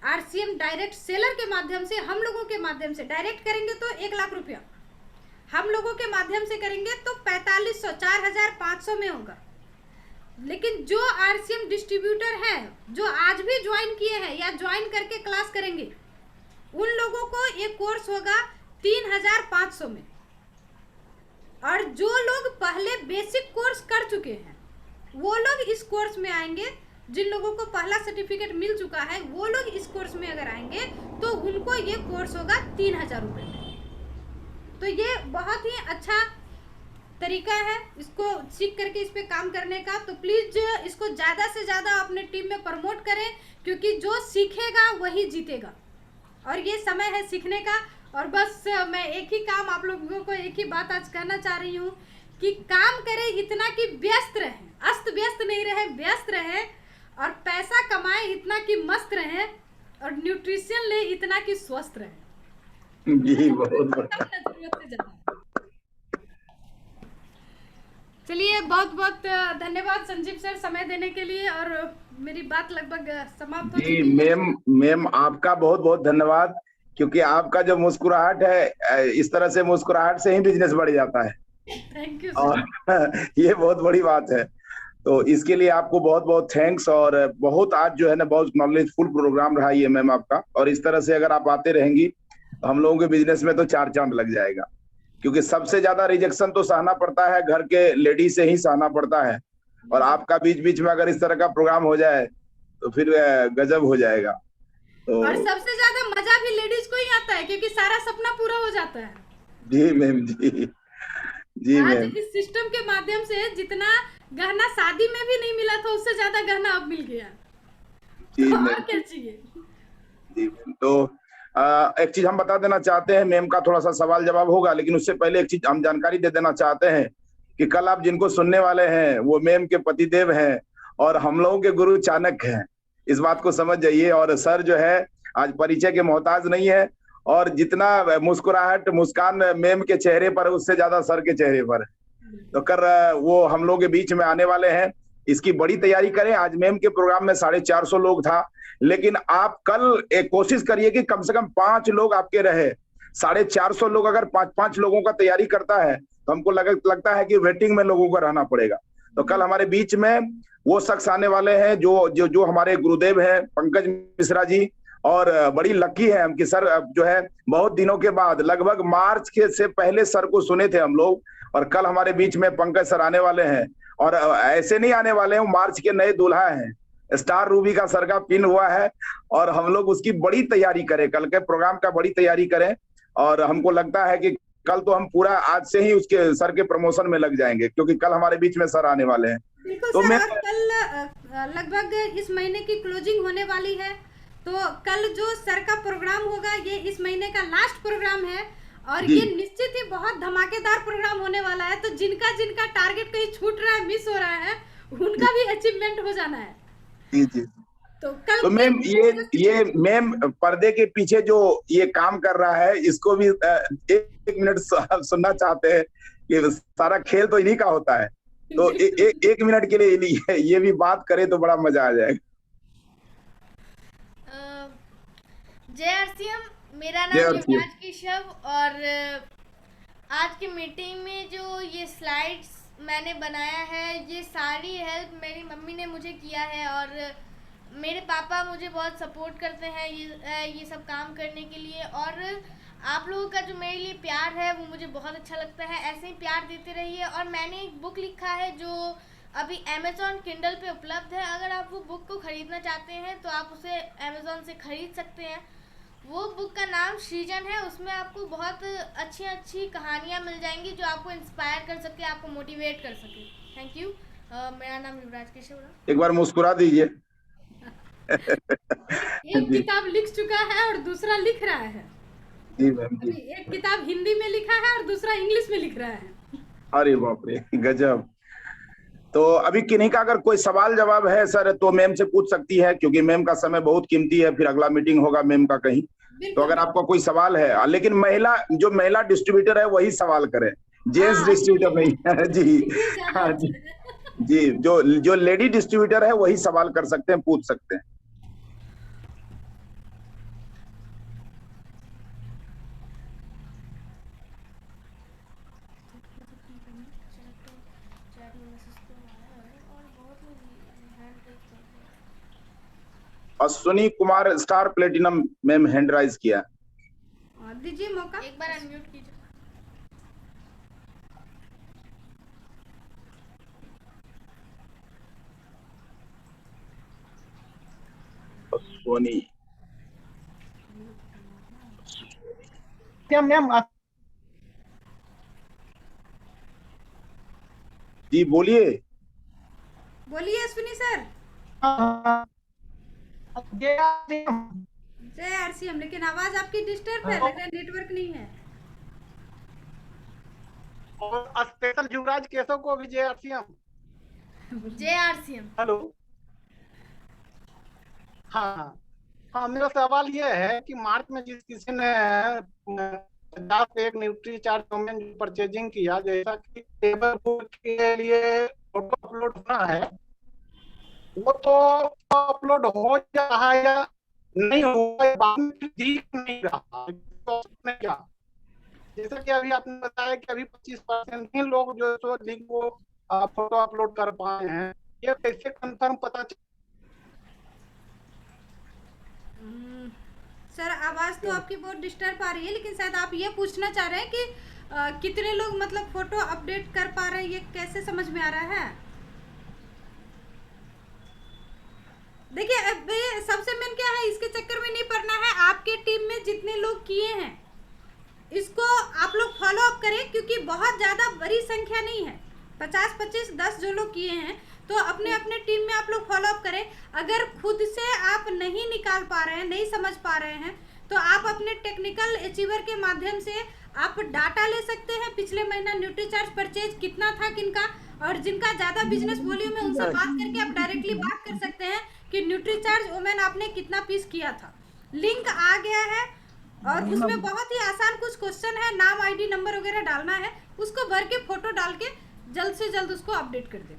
आरसीएम डायरेक्ट सेलर के माध्यम से, हम लोगों के माध्यम से डायरेक्ट करेंगे तो 1 लाख रुपया, हम लोगों के माध्यम से करेंगे तो 4500 4500 में होगा। लेकिन जो आरसीएम डिस्ट्रीब्यूटर हैं जो आज भी ज्वाइन किए हैं या ज्वाइन करके क्लास करेंगे, उन लोगों को ये कोर्स होगा 3500 में। और जो लोग पहले बेसिक कोर्स कर चुके हैं वो लोग इस कोर्स में आएंगे। जिन लोगों को पहला सर्टिफिकेट मिल चुका है वो लोग इस कोर्स में अगर आएंगे तो उनको ये कोर्स होगा 3000 रुपये में। तो ये बहुत ही अच्छा तरीका है इसको सीख करके इस पे काम करने का। तो प्लीज़ इसको ज़्यादा से ज़्यादा अपने टीम में प्रमोट करें, क्योंकि जो सीखेगा वही जीतेगा। और ये समय है सीखने का। और बस मैं एक ही काम आप लोगों को, एक ही बात आज कहना चाह रही हूँ कि काम करें इतना कि व्यस्त रहें, अस्त व्यस्त नहीं रहे, व्यस्त रहें। और पैसा कमाएं इतना कि मस्त रहें, और न्यूट्रिशन ले इतना कि स्वस्थ रहें। जी बहुत बढ़िया। जरूरत से ज्यादा। चलिए बहुत बहुत धन्यवाद संजीव सर समय देने के लिए। और मेरी बात लगभग समाप्त हो जी चुकी है। मैम आपका बहुत बहुत धन्यवाद क्योंकि आपका जो मुस्कुराहट है, इस तरह से मुस्कुराहट से ही बिजनेस बढ़ जाता है। थैंक यू और सर। ये बहुत बड़ी बात है। तो इसके लिए आपको बहुत बहुत थैंक्स। और बहुत आज जो है ना बहुत नॉलेजफुल प्रोग्राम रहा ये मैम आपका। और इस तरह से अगर आप आते रहेंगी तो हम लोगों के बिजनेस में तो चार चांद लग जाएगा। क्योंकि सबसे ज्यादा रिजेक्शन तो सहना पड़ता है घर के लेडीज से ही सहना पड़ता है। और आपका बीच बीच में अगर इस तरह का प्रोग्राम हो जाए तो फिर गजब हो जाएगा। तो और सबसे ज्यादा मजा भी लेडीज को ही आता है, क्योंकि सारा सपना पूरा हो जाता है। जी मैम जी। जी आज मैम। इस सिस्टम के माध्यम से जितना गहना शादी में भी नहीं मिला था, उससे ज्यादा गहना अब मिल गया। जी तो और मैम। क्या चाहिए। जी मैम। तो एक चीज हम बता देना चाहते हैं, मैम का थोड़ा सा सवाल जवाब होगा, लेकिन उससे पहले एक चीज हम जानकारी दे देना चाहते हैं कि कल आप जिनको सुनने वाले हैं वो मैम के पतिदेव हैं और हम लोगों के गुरु चाणक्य हैं। इस बात को समझ जाइए। और सर जो है आज परिचय के मोहताज नहीं है। और जितना मुस्कुराहट मुस्कान मैम के चेहरे पर है उससे ज्यादा सर के चेहरे पर है। तो कर वो हम लोग के बीच में आने वाले हैं। इसकी बड़ी तैयारी करें। आज मैम के प्रोग्राम में 450 लोग था, लेकिन आप कल एक कोशिश करिए कि कम से कम 5 लोग आपके रहे। 450 लोग अगर 5-5 लोगों का तैयारी करता है तो हमको लगता है कि वेटिंग में लोगों को रहना पड़ेगा। तो कल हमारे बीच में वो शख्स आने वाले हैं जो जो जो हमारे गुरुदेव हैं पंकज मिश्रा जी। और बड़ी लकी है हम कि सर जो है बहुत दिनों के बाद लगभग मार्च के से पहले सर को सुने थे हम लोग। और कल हमारे बीच में पंकज सर आने वाले हैं। और ऐसे नहीं आने वाले हैं, मार्च के नए दूल्हा हैं। स्टार रूबी का सर का पिन हुआ है। और हम लोग उसकी बड़ी तैयारी करें, कल के प्रोग्राम का बड़ी तैयारी करें। और हमको लगता है कि कल तो हम पूरा आज से ही उसके सर के प्रमोशन में लग जाएंगे, क्योंकि कल हमारे बीच में सर आने वाले हैं। बिल्कुल तो सर। मैं और कल लगभग इस महीने की क्लोजिंग होने वाली है। तो कल जो सर का प्रोग्राम होगा ये इस महीने का लास्ट प्रोग्राम है। और जी ये निश्चित ही बहुत धमाकेदार प्रोग्राम होने वाला है। तो जिनका जिनका टारगेट कहीं छूट रहा है, मिस हो रहा है, जी उनका भी अचीवमेंट हो जाना है। जी जी। तो कल तो मैम के ये मैम पर्दे के पीछे जो ये काम कर रहा है इसको भी एक मिनट सुनना चाहते हैं कि सारा खेल तो इन्हीं का होता है। तो एक मिनट के लिए ये भी बात करें तो बड़ा मजा आ जाएगा। जय आरसीएम। मेरा जय नाम आरसीएम। युवराज केशव। और आज की मीटिंग में जो ये स्लाइड्स मैंने बनाया है, ये सारी हेल्प मेरी मम्मी ने मुझे किया है। और मेरे पापा मुझे बहुत सपोर्ट करते हैं ये सब काम करने के लिए। और आप लोगों का जो मेरे लिए प्यार है वो मुझे बहुत अच्छा लगता है। ऐसे ही प्यार देते रहिए। और मैंने एक बुक लिखा है जो अभी अमेज़ॉन किंडल पे उपलब्ध है। अगर आप वो बुक को ख़रीदना चाहते हैं तो आप उसे अमेज़ॉन से ख़रीद सकते हैं। वो बुक का नाम सृजन है। उसमें आपको बहुत अच्छी अच्छी कहानियाँ मिल जाएंगी जो आपको इंस्पायर कर सके, आपको मोटिवेट कर सके। Thank you. मेरा नाम युवराज केशव। एक बार मुस्कुरा दीजिए। एक जी किताब लिख चुका है और दूसरा लिख रहा है। जी मैम जी। अभी एक किताब हिंदी में लिखा है और दूसरा इंग्लिश में लिख रहा है। अरे बाप रे गजब। तो अभी किन्हीं का अगर कोई सवाल जवाब है सर तो मैम से पूछ सकती है, क्योंकि मैम का समय बहुत कीमती है। फिर अगला मीटिंग होगा मैम का कहीं। तो अगर आपका कोई सवाल है, लेकिन महिला डिस्ट्रीब्यूटर है वही सवाल करे, जेंट्स हाँ डिस्ट्रीब्यूटर नहीं है। जी ये ज्यादा हाँ जी। अच्छा है। जी जो जो लेडी डिस्ट्रीब्यूटर है वही सवाल कर सकते हैं, पूछ सकते हैं। Ashwini Kumar star platinum ma'am hand raise किया। और दीजिए मौका। एक बार अनम्यूट कीजिए। अश्विनी क्या मैम? जी बोलिए। बोलिए अश्विनी सर। जय आरसीएम। लेकिन आवाज आपकी डिस्टर्ब है, लग रहा है नेटवर्क नहीं है। और स्पेशल युवराज केशव को भी जय आरसीएम। जय आरसीएम। हेलो। हाँ हाँ, मेरा सवाल ये है कि मार्च में जिस किसी ने 50 एक न्यूट्री चार्ज वुमेन परचेजिंग किया, जैसा कि टेबल बुक के लिए फोटो अपलोड होना है, वो तो अपलोड हो जा रहा है या नहीं हुआ, बाद में फिर दिख नहीं रहा तो उसने क्या, जैसा कि अभी आपने बताया कि अभी 25% ही लोग जो है सो लिंक को फोटो अपलोड कर पाए हैं, ये कैसे कंफर्म पता सर आवाज तो आपकी बहुत डिस्टर्ब आ रही है, लेकिन शायद आप ये पूछना चाह रहे हैं कि कितने लोग मतलब फोटो अपडेट कर पा रहे हैं, ये कैसे समझ में आ रहा है? देखिए अब ये सबसे मेन क्या है, इसके चक्कर में नहीं पड़ना है। आपके टीम में जितने लोग किए हैं इसको आप लोग फॉलो अप करें, क्योंकि बहुत ज़्यादा बड़ी संख्या नहीं है, 50, 25, 10 जो लोग किए हैं, तो अपने अपने टीम में आप लोग फॉलो अप करें। अगर खुद से आप नहीं निकाल पा रहे हैं, नहीं समझ पा रहे हैं, तो आप अपने टेक्निकल अचीवर के माध्यम से आप डाटा ले सकते हैं। पिछले महीना न्यूट्रीचार्ज परचेज कितना था किनका, और जिनका ज़्यादा बिजनेस वॉल्यूम है उनसे बात करके आप डायरेक्टली बात कर सकते हैं कि न्यूट्रीचार्ज वुमेन आपने कितना पीस किया था। लिंक आ गया है और उसमें बहुत ही आसान कुछ क्वेश्चन है, नाम, आईडी नंबर वगैरह डालना है, उसको भर के फोटो डाल के जल्द से जल्द उसको अपडेट कर दें।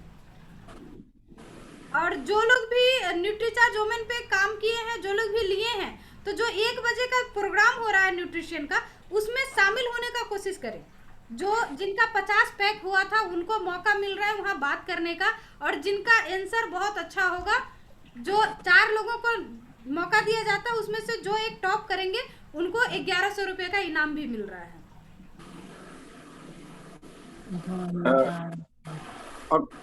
और जो लोग भी न्यूट्रीचार्ज वुमेन पे काम किए हैं, जो लोग भी लिए हैं, तो जो 1 बजे का प्रोग्राम हो रहा है न्यूट्रिशन का, उसमें शामिल होने का कोशिश करें। जो जिनका 50 पैक हुआ था उनको मौका मिल रहा है वहाँ बात करने का, और जिनका आंसर बहुत अच्छा होगा, जो 4 लोगों को मौका दिया जाता है, उसमें से जो एक टॉप करेंगे उनको 1100 रुपये का इनाम भी मिल रहा है।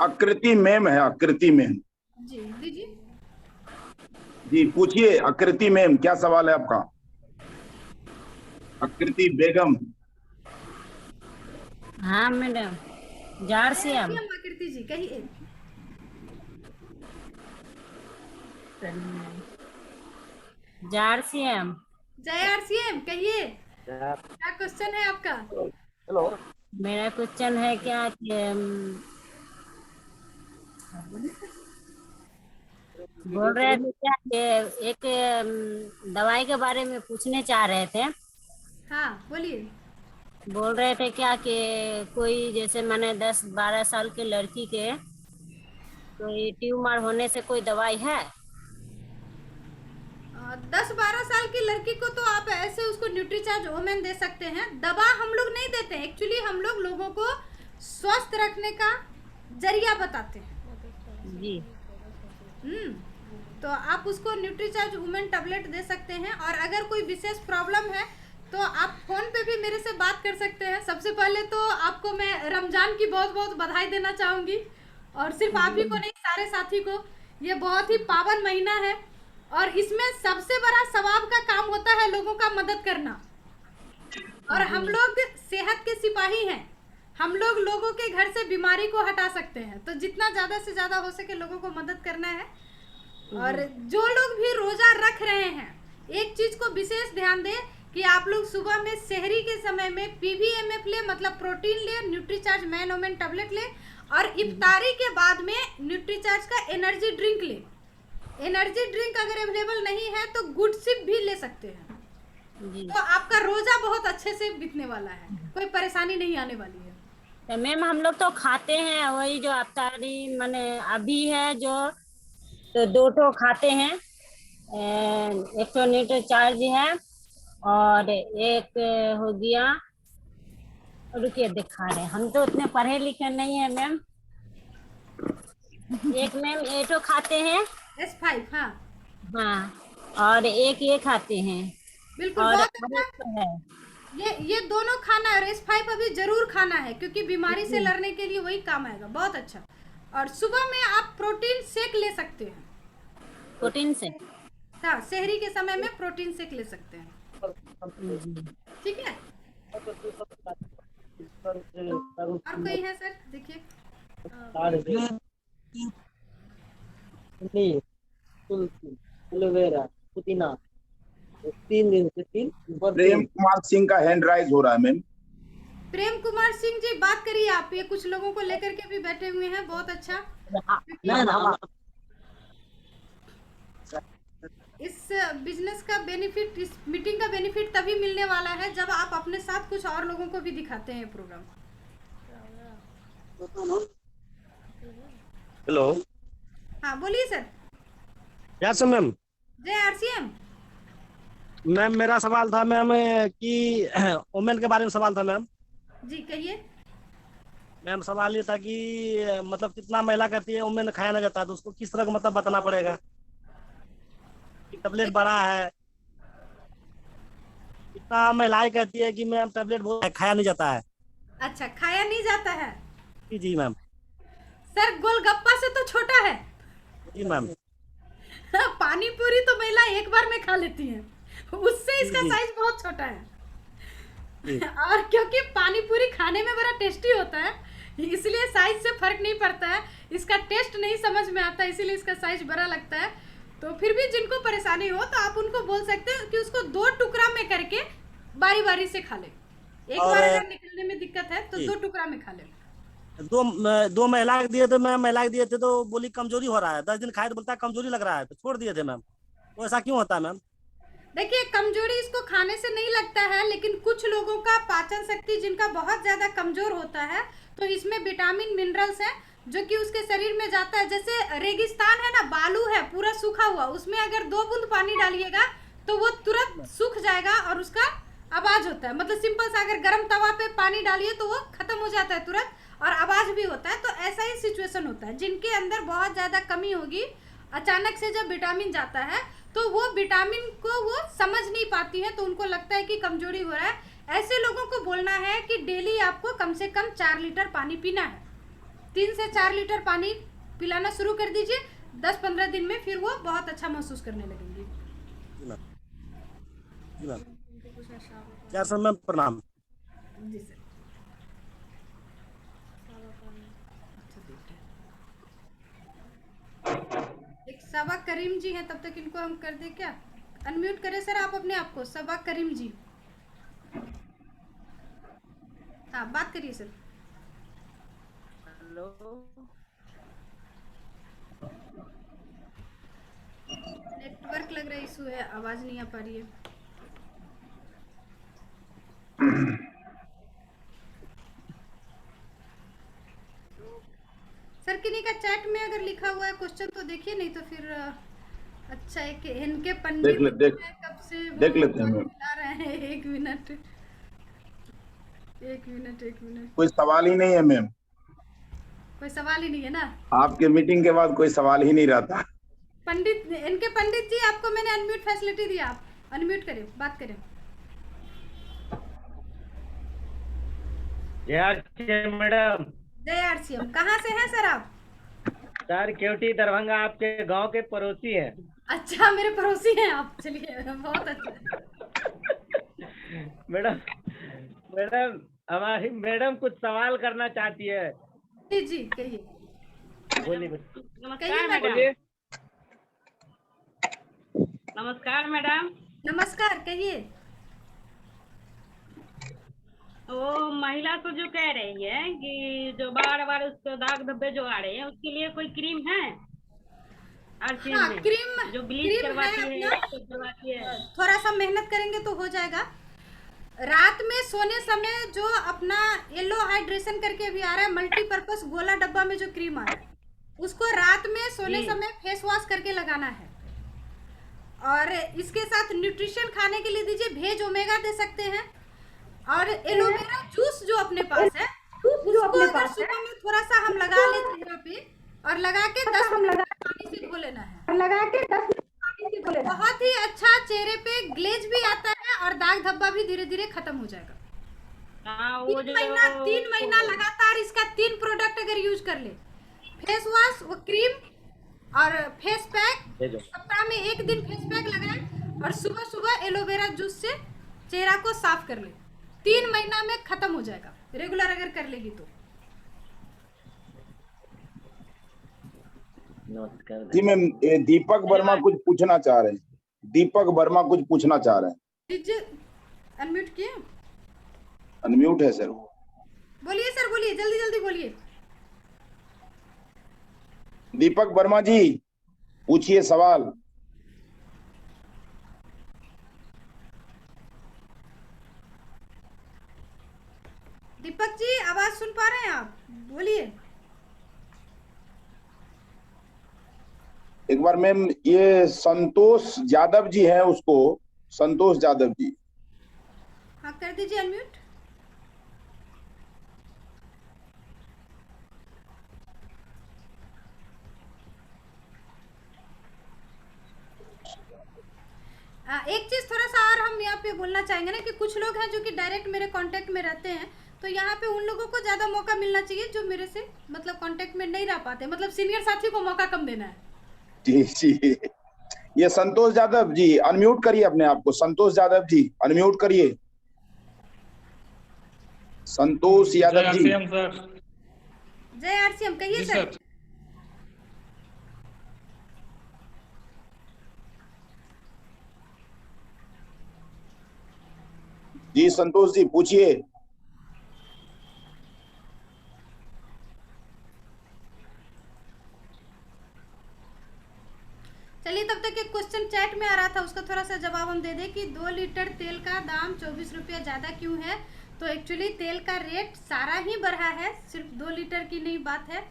आकृति मैम है, आकृति मैम जी दीजिए। जी पूछिए आकृति मैम, क्या सवाल है आपका? आकृति बेगम। हाँ मैडम, जार से हम आकृति जी कहिए। जार से हम जय आरसीएम कहिए, क्या क्वेश्चन है आपका? मेरा क्वेश्चन है क्या कि बोल रहे थे क्या कि एक दवाई के बारे में पूछने चाह रहे थे। हाँ बोलिए। बोल रहे थे क्या कि कोई जैसे मैंने 10-12 साल के लड़की के कोई ट्यूमर होने से कोई दवाई है? 10-12 साल की लड़की को तो आप ऐसे उसको न्यूट्रीचार्ज वुमेन दे सकते हैं। दवा हम लोग नहीं देते हैं, एक्चुअली हम लोग लोगों को स्वस्थ रखने का जरिया बताते हैं जी। तो आप उसको न्यूट्रीचार्ज वुमेन टैबलेट दे सकते हैं। और अगर कोई विशेष प्रॉब्लम है तो आप फोन पे भी मेरे से बात कर सकते हैं। सबसे पहले तो आपको मैं रमजान की बहुत बहुत बधाई देना चाहूँगी, और सिर्फ आप ही को नहीं, सारे साथी को। ये बहुत ही पावन महीना है और इसमें सबसे बड़ा सवाब का काम होता है लोगों का मदद करना। और हम लोग सेहत के सिपाही हैं, हम लोग लोगों के घर से बीमारी को हटा सकते हैं। तो जितना ज़्यादा से ज़्यादा हो सके लोगों को मदद करना है। और जो लोग भी रोज़ा रख रहे हैं, एक चीज़ को विशेष ध्यान दें कि आप लोग सुबह में सहरी के समय में PVMF ले, मतलब प्रोटीन ले, न्यूट्रीचार्ज मैन वुमेन टैबलेट ले, और इफ्तारी के बाद में न्यूट्रीचार्ज का एनर्जी ड्रिंक ले। एनर्जी ड्रिंक अगर अवेलेबल नहीं है तो गुड सिप भी ले सकते हैं। तो आपका रोजा बहुत अच्छे से बीतने वाला है, कोई परेशानी नहीं आने वाली है। तो मैम हम लोग तो खाते हैं वही जो अफ्तारी माने अभी है जो, तो 2 ठो खाते हैं, एक तो न्यूट्रीचार्ज है और एक हो गया, रुकिए दिखा रहे हैं, हम तो उतने पढ़े लिखे नहीं है मैम। एक मैम ये तो खाते हैं S5। हाँ हाँ, और एक ये खाते हैं। बिल्कुल, और बहुत अच्छा है ये दोनों खाना है। और S5 अभी जरूर खाना है क्योंकि बीमारी से लड़ने के लिए वही काम आएगा। बहुत अच्छा। और सुबह में आप प्रोटीन शेक ले सकते हैं। प्रोटीन से, हाँ, सहरी के समय में प्रोटीन शेक ले सकते हैं। ठीक है। और कोई है सर? देखिए एलोवेरा, पुदीना, 3 दिन से 3। प्रेम कुमार सिंह का हैंड राइज हो रहा है मैम। प्रेम कुमार सिंह जी बात करिए आप। ये कुछ लोगों को लेकर के भी बैठे हुए हैं। बहुत अच्छा। इस बिजनेस का बेनिफिट, इस मीटिंग का बेनिफिट तभी मिलने वाला है जब आप अपने साथ कुछ और लोगों को भी दिखाते हैं प्रोग्राम। हेलो, हाँ बोलिए सर। Yes ma'am. जय आरसीएम। मैम मेरा सवाल था मैम कि वुमेन के बारे में सवाल था मैम। जी कहिए। मैम सवाल ये था कि मतलब कितना महिला करती है वुमेन खाया नहीं जाता है, तो उसको किस तरह का मतलब बताना पड़ेगा कि टैबलेट बड़ा है। कितना महिलाएं कहती है कि मैम टैबलेट बहुत खाया नहीं जाता है। अच्छा, खाया नहीं जाता है। जी जी मैम। सर गोलगप्पा से तो छोटा है। जी मैम। पानी पूरी तो महिला एक बार में खा लेती है, उससे जी इसका जी साइज बहुत छोटा है। जी और क्योंकि पानी पूरी खाने में बड़ा टेस्टी होता है, इसलिए साइज से फर्क नहीं पड़ता है। इसका टेस्ट नहीं समझ में आता, इसीलिए इसका साइज बड़ा लगता है। तो फिर भी जिनको परेशानी हो तो आप उनको बोल सकते हैं कि उसको 2 टुकड़ा में करके बारी बारी से खा ले। एक और बार अगर निकलने में दिक्कत है तो जी 2 टुकड़ा में खा ले। दो महिला के दिए थे मैम, महिला के दिए थे तो बोली कमजोरी हो रहा है, 10 दिन खाए तो बोलता है कमजोरी लग रहा है, तो छोड़ दिए थे मैम। तो ऐसा क्यों होता है मैम? देखिए, कमजोरी इसको खाने से नहीं लगता है, लेकिन कुछ लोगों का पाचन शक्ति जिनका बहुत ज्यादा कमजोर होता है, तो इसमें विटामिन मिनरल्स है जो कि उसके शरीर में जाता है। जैसे रेगिस्तान है ना, बालू है पूरा सूखा हुआ, उसमें अगर 2 बूंद पानी डालिएगा तो वो तुरंत सूख जाएगा और उसका आवाज होता है। मतलब सिंपल सा, अगर गर्म तवा पे पानी डालिए तो वो खत्म हो जाता है तुरंत, और आवाज भी होता है। तो ऐसा ही सिचुएशन होता है, जिनके अंदर बहुत ज्यादा कमी होगी, अचानक से जब विटामिन जाता है तो वो विटामिन को वो समझ नहीं पाती है, तो उनको लगता है कि कमजोरी हो रहा है। ऐसे लोगों को बोलना है कि डेली आपको कम से कम 4 लीटर पानी पीना है। 3 से 4 लीटर पानी पिलाना शुरू कर दीजिए, 10-15 दिन में फिर वो बहुत अच्छा महसूस करने लगेंगी। जी मैम। क्या सर मैम, प्रणाम। जी सर। एक सबा करीम जी हैं, तब तक इनको हम कर दे क्या? अनम्यूट करें सर आप अपने आप को। सबा करीम जी, हाँ बात करिए सर। हेलो, नेटवर्क लग रहा है इशू है, आवाज नहीं आ पा रही है। सर किन्हीं का चैट में अगर लिखा हुआ है क्वेश्चन तो देखिए, नहीं तो फिर अच्छा है कि इनके पंडित कब से वो देख लेते हैं। बता रहे हैं। एक मिनट। कोई सवाल ही नहीं है मैम, कोई सवाल ही नहीं है ना? आपके मीटिंग के बाद कोई सवाल ही नहीं रहता। पंडित, इनके पंडित जी, आपको मैंने अनम्यूट फैसिलिटी दिया, आप अनम्यूट करें, बात करें। मैडम। जय आरसीएम। कहाँ से हैं सर आप? सर केवटी दरभंगा, आपके गांव के पड़ोसी हैं। अच्छा, मेरे पड़ोसी हैं आप, चलिए बहुत अच्छा। मैडम हमारी मैडम कुछ सवाल करना चाहती है। जी जी कहिए। बोलिए कहिए मैडम। नमस्कार मैडम। नमस्कार, कहिए। वो महिला तो जो कह रही है कि जो बार बार उसको दाग धब्बे जो आ रहे हैं, उसके लिए कोई क्रीम है? हाँ, क्रीम जो ब्लीच करवाती है। थोड़ा सा मेहनत करेंगे तो हो जाएगा। रात में सोने समय जो अपना येलो हाइड्रेशन करके भी आ रहा है, मल्टीपर्पस गोला डब्बा में जो क्रीम आ रहा है, उसको रात में सोने समय फेस वॉश करके लगाना है। और इसके साथ न्यूट्रिशन खाने के लिए दीजिए, भेज ओमेगा दे सकते हैं, और एलोवेरा जूस जो अपने पास है उसको अगर सुबह में थोड़ा सा हम लगा ले चेहरा पे, और लगा के 10 मिनट पानी से धो लेना है। बहुत ही अच्छा चेहरे पे ग्लेज भी आता है, और दाग धब्बा भी धीरे धीरे खत्म हो जाएगा। 3 महीना लगातार इसका 3 प्रोडक्ट अगर यूज कर ले, फेस वॉश, वो क्रीम और फेस पैक, सप्ताह में 1 दिन फेस पैक लगाए, और सुबह सुबह एलोवेरा जूस से चेहरा को साफ कर ले, 3 महीना में खत्म हो जाएगा, रेगुलर अगर कर लेगी तो। जी मैम, दीपक वर्मा कुछ पूछना चाह रहे हैं। दीपक वर्मा कुछ पूछना चाह रहे हैं। जी, अनम्यूट किए? अनम्यूट है सर। बोलिए सर, बोलिए, जल्दी जल्दी बोलिए। दीपक वर्मा जी पूछिए सवाल। दीपक जी, आवाज सुन पा रहे हैं आप? बोलिए। एक बार मैम, ये संतोष यादव जी हैं, उसको संतोष यादव जी। हाँ, कर दीजिए अनम्यूट। एक चीज थोड़ा सा और हम यहाँ पे बोलना चाहेंगे ना कि कुछ लोग हैं जो कि डायरेक्ट मेरे कांटेक्ट में रहते हैं, तो यहाँ पे उन लोगों को ज्यादा मौका मिलना चाहिए जो मेरे से मतलब कांटेक्ट में नहीं रह पाते, मतलब सीनियर साथी को मौका कम देना है। जी जी, ये संतोष यादव जी अनम्यूट करिए अपने आप को। संतोष यादव जी अनम्यूट करिए। संतोष यादव जी। जय आरसीएम, कहिए सर। जी संतोष जी पूछिए। चलिए, तब तक एक क्वेश्चन चैट में आ रहा था, उसका थोड़ा सा जवाब हम दे दें कि 2 लीटर तेल का दाम 24 रुपया ज़्यादा क्यों है। तो एक्चुअली तेल का रेट सारा ही बढ़ा है, सिर्फ 2 लीटर की नहीं बात है,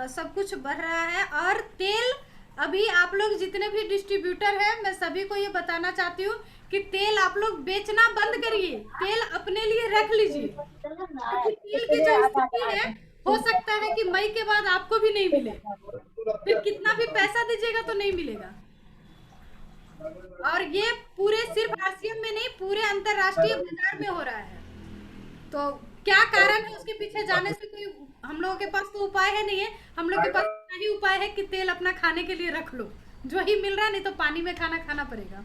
सब कुछ बढ़ रहा है। और तेल अभी आप लोग जितने भी डिस्ट्रीब्यूटर हैं, मैं सभी को ये बताना चाहती हूँ कि तेल आप लोग बेचना बंद करिए, तेल अपने लिए रख लीजिए, क्योंकि तेल की जो स्थिति है हो सकता है कि मई के बाद आपको भी नहीं मिले, फिर कितना भी पैसा दीजिएगा तो नहीं मिलेगा। और ये पूरे सिर्फ आरसीएम में नहीं, पूरे अंतरराष्ट्रीय बाजार में हो रहा है। तो क्या कारण है उसके पीछे जाने से कोई हम लोगों के पास तो उपाय है नहीं है, हम लोग के पास यही उपाय है कि तेल अपना खाने के लिए रख लो, जो ही मिल रहा है, नहीं तो पानी में खाना खाना पड़ेगा।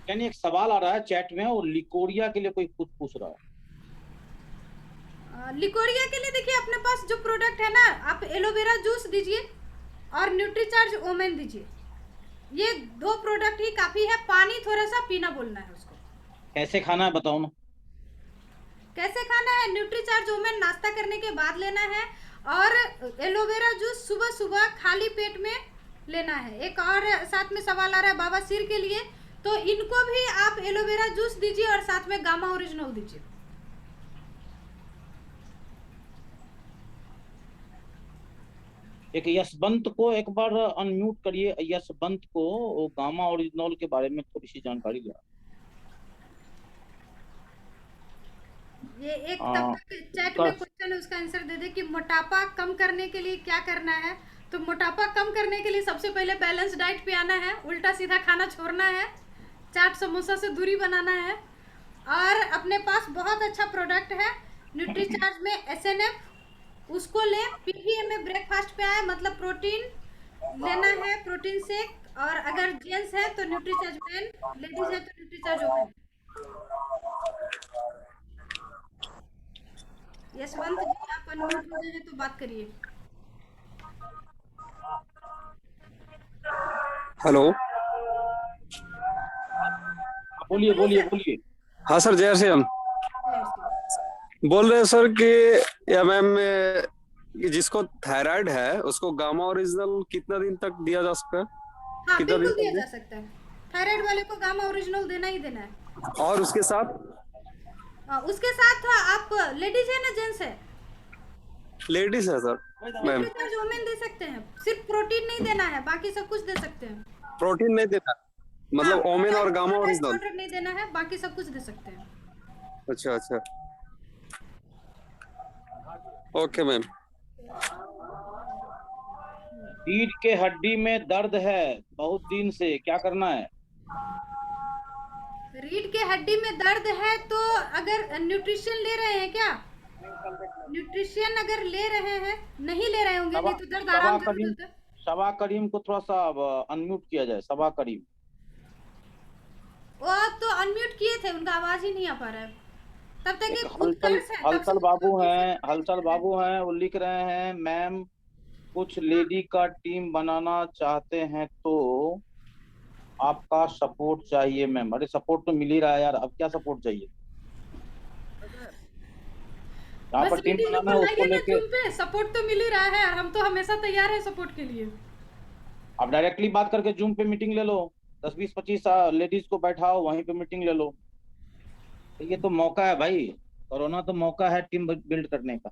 यानी एक सवाल आ रहा है चैट में, और लिकोरिया के लिए कोई कुछ पूछ रहा है। लिकोरिया के लिए देखिए अपने पास जो प्रोडक्ट है ना, आप एलोवेरा जूस दीजिए और न्यूट्रीचार्ज ओमेन दीजिए, ये 2 प्रोडक्ट ही काफी है। पानी थोड़ा सा पीना बोलना है उसको। कैसे खाना है बताओ ना। कैसे खाना है? न्यूट्रीचार्ज ओमेन नाश्ता करने के बाद लेना है, और एलोवेरा जूस सुबह सुबह खाली पेट में लेना है। एक और साथ में सवाल आ रहा है बाबा सिर के लिए, तो इनको भी आप एलोवेरा जूस दीजिए और साथ में गामा ओरिजिनल दीजिए। एक यशवंत को एक बार अनम्यूट करिए। यशवंत को वो गामा ओरिजिनल के बारे में थोड़ी सी जानकारी ले। ये एक तब तक चैट में क्वेश्चन है, उसका आंसर दे दे कि मोटापा कम करने के लिए क्या करना है। तो मोटापा कम करने के लिए सबसे पहले बैलेंस डाइट पे आना है, उल्टा सीधा खाना छोड़ना है, चाट समोसा से दूरी बनाना है। और अपने पास बहुत अच्छा प्रोडक्ट है न्यूट्रीचार्ज में SNF, उसको ले। PVA में ब्रेकफास्ट पे आए, मतलब प्रोटीन लेना है, प्रोटीन शेक। और अगर जेंट्स है तो न्यूट्रीचार्ज मैन, लेडीज है तो न्यूट्रीचार्ज वुमेन। यशवंत जी आप अनम्यूट हो गए हैं तो बात करिए। हेलो, बोलिए बोलिए बोलिए। हाँ सर, जय श्री राम। बोल रहे हैं सर कि MM में जिसको थायराइड है उसको गामा ओरिजिनल कितना दिन तक दिया जा सकता है? हाँ, कितना बिल्कुल दिन दिया जा सकता है। थायराइड वाले को गामा ओरिजिनल देना ही देना है। और उसके साथ आप लेडीज है ना जेंट्स है? लेडीज है sir ma'am. Nutricharge women they सकते हैं, सिर्फ प्रोटीन नहीं देना है, बाकी सब कुछ दे सकते हैं। प्रोटीन नहीं देना, मतलब ओमेन और गामा ओरिजिनल पाउडर नहीं देना है, बाकी सब कुछ दे सकते हैं। अच्छा अच्छा, ओके मैम। रीढ़ के हड्डी में दर्द है बहुत दिन से, क्या करना है? रीढ़ के हड्डी में दर्द है तो अगर न्यूट्रिशन ले रहे हैं क्या? न्यूट्रिशन अगर ले रहे हैं, नहीं ले रहे होंगे नहीं तो दर्द आराम से होता है। सबा करीम को थोड़ा सा अनम्यूट किया जाए। सबा करीम वो तो अनम्यूट किए थे, उनका आवाज ही नहीं आ पा रहा है। तब तक हलचल बाबू हैं, हलचल बाबू हैं, वो लिख रहे हैं मैम कुछ लेडी का टीम बनाना चाहते हैं तो आपका सपोर्ट चाहिए मैम। अरे सपोर्ट तो मिल ही रहा है यार, अब क्या सपोर्ट चाहिए? यहाँ पर टीम बनाना है, उसको लेके सपोर्ट तो मिल ही रहा है, हम तो हमेशा तैयार है सपोर्ट के लिए। आप डायरेक्टली बात करके जूम पे मीटिंग ले लो, 10-20-25 लेडीज को बैठाओ, वहीं पे मीटिंग ले लो। ये तो मौका है भाई, कोरोना तो मौका है टीम बिल्ड करने का।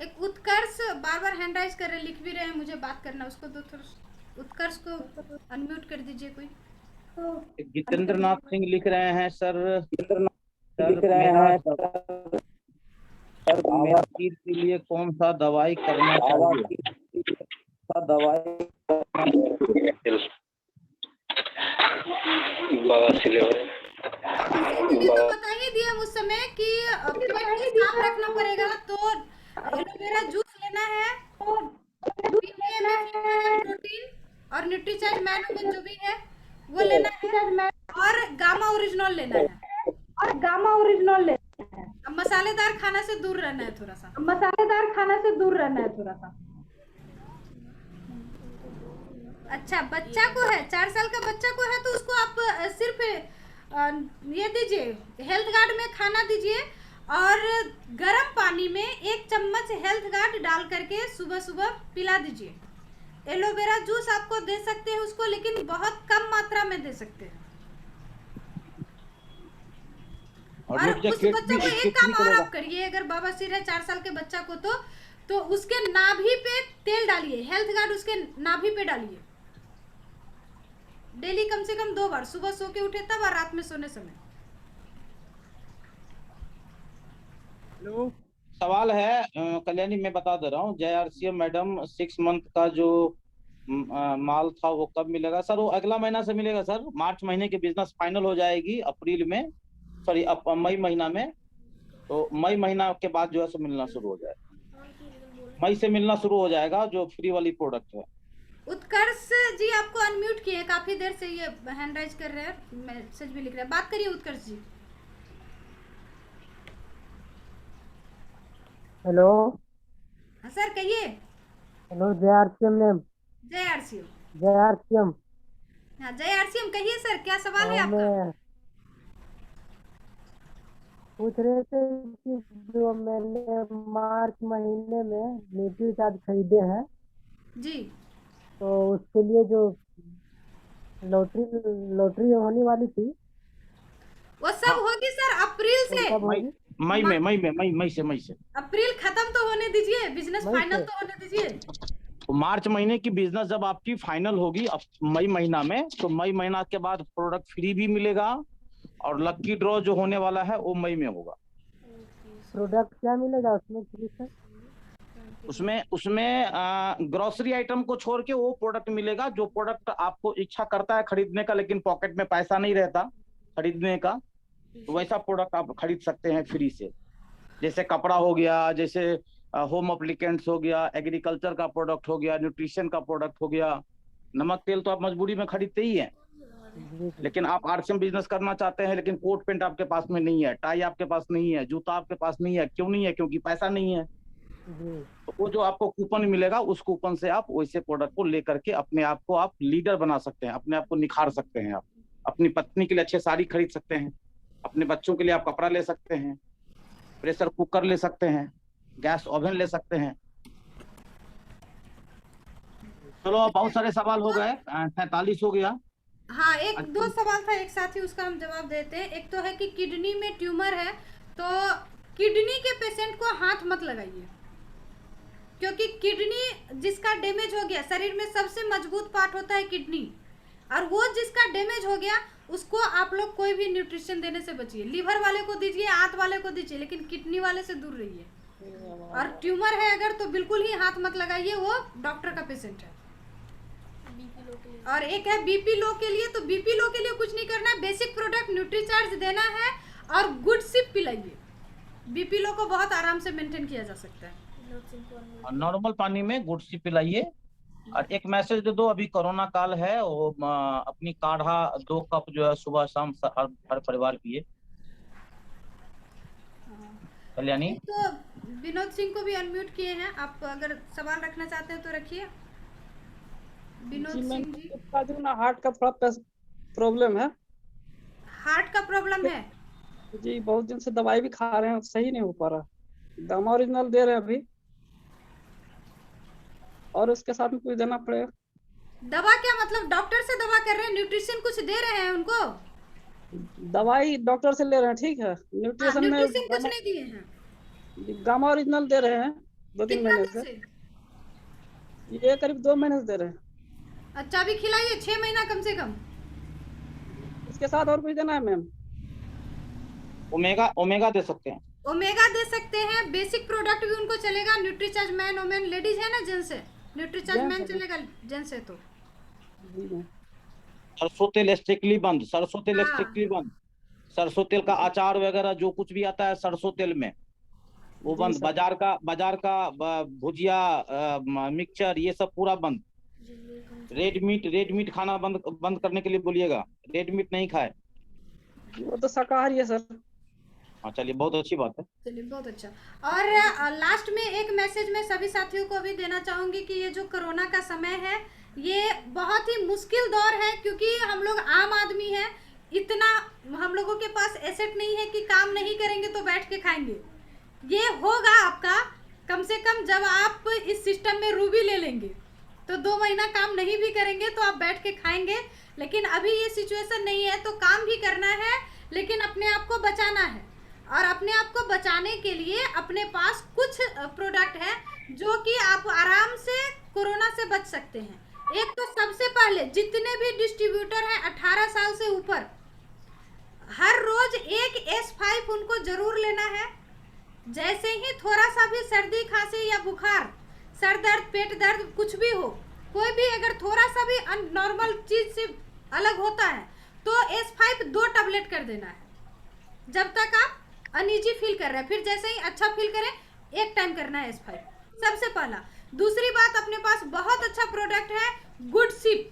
एक उत्कर्ष बार बार हैंड राइज कर रहे, लिख भी रहे हैं मुझे बात करना, उसको दो थोड़ा उत्कर्ष को अनम्यूट कर दीजिए कोई। जितेंद्र नाथ सिंह लिख रहे हैं सर, मेरा तीर के लिए कौन सा दवाई करना चाहिए? तो बता ही दिया उस समय कि पेट को साफ रखना पड़ेगा, तो एलोवेरा जूस लेना है, प्रोटीन और न्यूट्रीचार्ज मैनोमेन जो भी है वो लेना है, और गामा ओरिजिनल लेना है। अब मसालेदार खाना से दूर रहना है थोड़ा सा। अच्छा, बच्चा को है, 4 साल का बच्चा को है, तो उसको आप सिर्फ ये दीजिए, हेल्थ गार्ड में खाना दीजिए, और गर्म पानी में 1 चम्मच हेल्थ गार्ड डाल करके सुबह सुबह पिला दीजिए। एलोवेरा जूस आपको दे सकते हैं उसको, लेकिन बहुत कम मात्रा में दे सकते हैं। और उस बच्चे को एक काम और आप करिए, अगर बवासीर है 4 साल के बच्चा को, तो उसके नाभि पे तेल डालिए, हेल्थ गार्ड उसके नाभि पे डालिए डेली, कम से कम 2 बार, सुबह सो के उठे तब और रात में सोने समय। हेलो, सवाल है कल्याणी, मैं बता दे रहा हूँ। JRCM मैडम 6 मंथ का जो माल था वो कब मिलेगा सर? वो अगला महीना से मिलेगा सर। मार्च महीने की बिजनेस फाइनल हो जाएगी अप्रैल में, सॉरी मई महीना में, तो मई महीना के बाद जो है सो मिलना शुरू हो जाएगा। मई से मिलना शुरू हो जाएगा जो फ्री वाली प्रोडक्ट है। उत्कर्ष जी आपको अनम्यूट किए, काफी देर से ये हैंड राइज कर रहे हैं, मैसेज भी लिख रहे हैं, बात करिए उत्कर्ष जी। हेलो सर कहिए। Hello, JRCM ma'am. JRCM। हाँ JRCM, कहिए सर, क्या सवाल है आपका? पूछ रहे थे कि जो मैंने मार्च महीने में न्यूट्रीचार्ज खरीदे हैं जी, तो उसके लिए जो लॉटरी होने वाली थी वो सब होगी सर अप्रैल से। मई से। अप्रैल खत्म तो होने दीजिए, बिजनेस फाइनल तो होने दीजिए। मार्च महीने की बिजनेस जब आपकी फाइनल होगी मई महीना में, तो मई महीना के बाद प्रोडक्ट फ्री भी मिलेगा, और लक्की ड्रॉ जो होने वाला है वो मई में होगा। प्रोडक्ट क्या मिलेगा उसमें सर? उसमें ग्रोसरी आइटम को छोड़ के वो प्रोडक्ट मिलेगा जो प्रोडक्ट आपको इच्छा करता है खरीदने का, लेकिन पॉकेट में पैसा नहीं रहता खरीदने का, तो वैसा प्रोडक्ट आप खरीद सकते हैं फ्री से। जैसे कपड़ा हो गया, जैसे होम एप्लीकेंट्स हो गया, एग्रीकल्चर का प्रोडक्ट हो गया, न्यूट्रिशन का प्रोडक्ट हो गया। नमक तेल तो आप मजबूरी में खरीदते ही हैं, लेकिन आप RCM बिजनेस करना चाहते हैं, लेकिन कोट पेंट आपके पास में नहीं है, टाई आपके पास नहीं है, जूता आपके पास नहीं है। क्यों नहीं है? क्योंकि पैसा नहीं है। तो वो जो आपको कूपन मिलेगा, उस कूपन से आप वैसे प्रोडक्ट को लेकर के अपने आप को आप लीडर बना सकते हैं, अपने आप को निखार सकते हैं। आप अपनी पत्नी के लिए अच्छे साड़ी खरीद सकते हैं, अपने बच्चों के लिए आप कपड़ा ले सकते हैं, प्रेशर कुकर ले सकते हैं, गैस ओवन ले सकते हैं। चलो, बहुत सारे सवाल हो गए, 43 हो गया। हाँ, 1-2 सवाल था एक साथ ही, उसका हम जवाब देते हैं। एक तो है कि किडनी में ट्यूमर है, तो किडनी के पेशेंट को हाथ मत लगाइए, क्योंकि किडनी जिसका डैमेज हो गया, शरीर में सबसे मजबूत पार्ट होता है किडनी, और वो जिसका डैमेज हो गया उसको आप लोग कोई भी न्यूट्रिशन देने से बचिए। लीवर वाले को दीजिए, आंत वाले को दीजिए, लेकिन किडनी वाले से दूर रहिए। और ट्यूमर है अगर, तो बिल्कुल ही हाथ मत लगाइए, वो डॉक्टर का पेशेंट है। और एक है BP लो के लिए, तो BP लो के लिए कुछ नहीं करना है, बेसिक प्रोडक्ट न्यूट्रीचार्ज देना है और गुड सिप पिलाइए। BP लो को बहुत आराम से मेंटेन किया जा सकता है। नॉर्मल पानी में गुड सिप पिलाइए। और एक मैसेज दे दो, अभी कोरोना काल है, वो अपनी काढ़ा 2 कप जो है सुबह शाम हर परिवार पिए। कल्याणी, तो विनोद सिंह को भी अनम्यूट किए हैं, आप अगर सवाल रखना चाहते हैं तो रखिए। विनोद सिंह जी, हार्ट का थोड़ा प्रॉब्लम है। हार्ट का प्रॉब्लम है जी, बहुत दिन से दवाई भी खा रहे हैं, सही नहीं हो पा रहा। गामा ओरिजिनल दे रहे हैं अभी, और उसके साथ में कुछ देना पड़ेगा। दवा क्या मतलब? डॉक्टर से दवा कर रहे हैं, न्यूट्रिशन कुछ दे रहे हैं उनको? दवाई डॉक्टर से ले रहे हैं, ठीक है। न्यूट्रिशन में कुछ नहीं दिए हैं। गामा ओरिजिनल दे रहे हैं 2-3 महीने से। ये करीब 2 महीने से दे रहे हैं। अच्छा भी खिलाइए 6 महीना कम से कम। इसके साथ और कुछ देना है मैम? ओमेगा ओमेगा दे सकते हैं, ओमेगा दे सकते हैं, बेसिक प्रोडक्ट भी उनको चलेगा। न्यूट्रीचार्ज मैन, वोमेन, लेडीज है ना, जेंट्स है, न्यूट्रीचार्ज मैन चलेगा, जेंट्स है तो। सरसों तेल स्ट्रिक्टली बंद, सरसों तेल हाँ। स्ट्रिक्टली बंद, सरसों तेल का अचार वगैरह जो कुछ भी आता है सरसों तेल में वो जी बंद, सर। बाजार का भुजिया, मिक्सचर, ये सब पूरा बंद। रेड मीट खाना बंद करने के लिए बोलिएगा, रेड मीट नहीं खाए। वो तो शाकाहारी है सर। हाँ चलिए, बहुत अच्छी बात है। चलिए बहुत अच्छा। और लास्ट में एक मैसेज मैं सभी साथियों को अभी देना चाहूंगी कि ये जो कोरोना का समय है ये बहुत ही मुश्किल दौर है, क्योंकि हम लोग आम आदमी हैं, इतना हम लोगों के पास एसेट नहीं है कि काम नहीं करेंगे तो बैठ के खाएंगे। ये होगा आपका कम से कम जब आप इस सिस्टम में रूबी ले लेंगे तो 2 महीना काम नहीं भी करेंगे तो आप बैठ के खाएंगे। लेकिन अभी ये सिचुएशन नहीं है तो काम भी करना है, लेकिन अपने आप को बचाना है। और अपने आप को बचाने के लिए अपने पास कुछ प्रोडक्ट है जो कि आप आराम से कोरोना से बच सकते हैं। एक तो सबसे पहले जितने भी डिस्ट्रीब्यूटर हैं 18 साल से ऊपर, हर रोज एक S5 उनको जरूर लेना है। जैसे ही थोड़ा सा भी सर्दी खांसी या बुखार, सर दर्द, पेट दर्द, कुछ भी हो, कोई भी अगर थोड़ा सा भी नॉर्मल चीज से अलग होता है तो S5 2 टैबलेट कर देना है जब तक आप अनईजी फील कर रहे हैं। फिर जैसे ही अच्छा फील करें एक टाइम करना है S5, सबसे पहला। दूसरी बात, अपने पास बहुत अच्छा प्रोडक्ट है गुड सिप।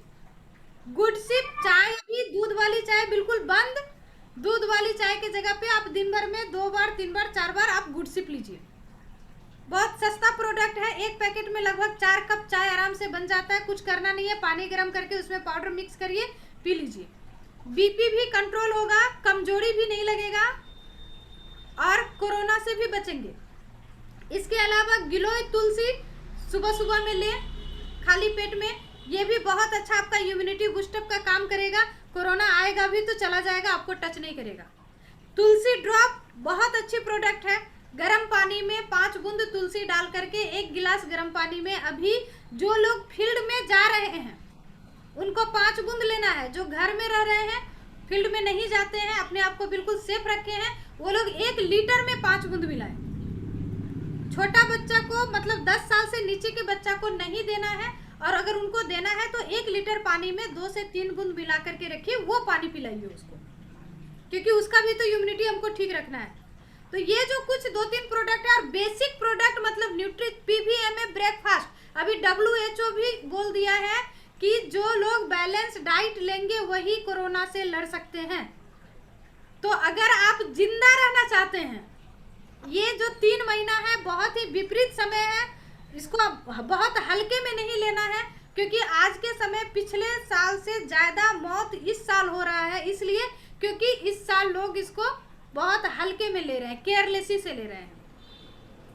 गुड सिप चाय, भी दूध वाली चाय बिल्कुल बंद। दूध वाली चाय की जगह पे आप दिन भर में 2 बार 3 बार 4 बार आप गुड सिप लीजिए। बहुत सस्ता प्रोडक्ट है, एक पैकेट में लगभग 4 कप चाय आराम से बन जाता है। कुछ करना नहीं है, पानी गर्म करके उसमें पाउडर मिक्स करिए, पी लीजिए। बीपी भी कंट्रोल होगा, कमजोरी भी नहीं लगेगा और कोरोना से भी बचेंगे। इसके अलावा गिलोय तुलसी सुबह सुबह में लें खाली पेट में, ये भी बहुत अच्छा आपका इम्यूनिटी बूस्टअप का काम करेगा। कोरोना आएगा भी तो चला जाएगा, आपको टच नहीं करेगा। तुलसी ड्रॉप बहुत अच्छी प्रोडक्ट है। गर्म पानी में 5 बूंद तुलसी डाल करके 1 गिलास गर्म पानी में, अभी जो लोग फील्ड में जा रहे हैं उनको 5 बूंद लेना है। जो घर में रह रहे हैं, फील्ड में नहीं जाते हैं, अपने आप को बिल्कुल सेफ रखे हैं, वो लोग 1 लीटर में 5 बूंद मिलाएं। छोटा बच्चा को, मतलब 10 साल से नीचे के बच्चा को नहीं देना है, और अगर उनको देना है तो 1 लीटर पानी में 2 से 3 बूंद मिला करके रखिए, वो पानी पिलाइए उसको, क्योंकि उसका भी तो इम्यूनिटी हमको ठीक रखना है। तो ये जो कुछ 2-3 प्रोडक्ट है, और बेसिक प्रोडक्ट मतलब न्यूट्री PVMA ब्रेकफास्ट, अभी WHO भी बोल दिया है कि जो लोग बैलेंस डाइट लेंगे वही कोरोना से लड़ सकते हैं। तो अगर आप जिंदा रहना चाहते हैं, ये जो 3 महीना है बहुत ही विपरीत समय है, इसको बहुत हल्के में नहीं लेना है, क्योंकि आज के समय पिछले साल से ज्यादा मौत इस साल हो रहा है, इसलिए क्योंकि इस साल लोग इसको बहुत हल्के में ले रहे हैं, केयरलेसी से ले रहे हैं।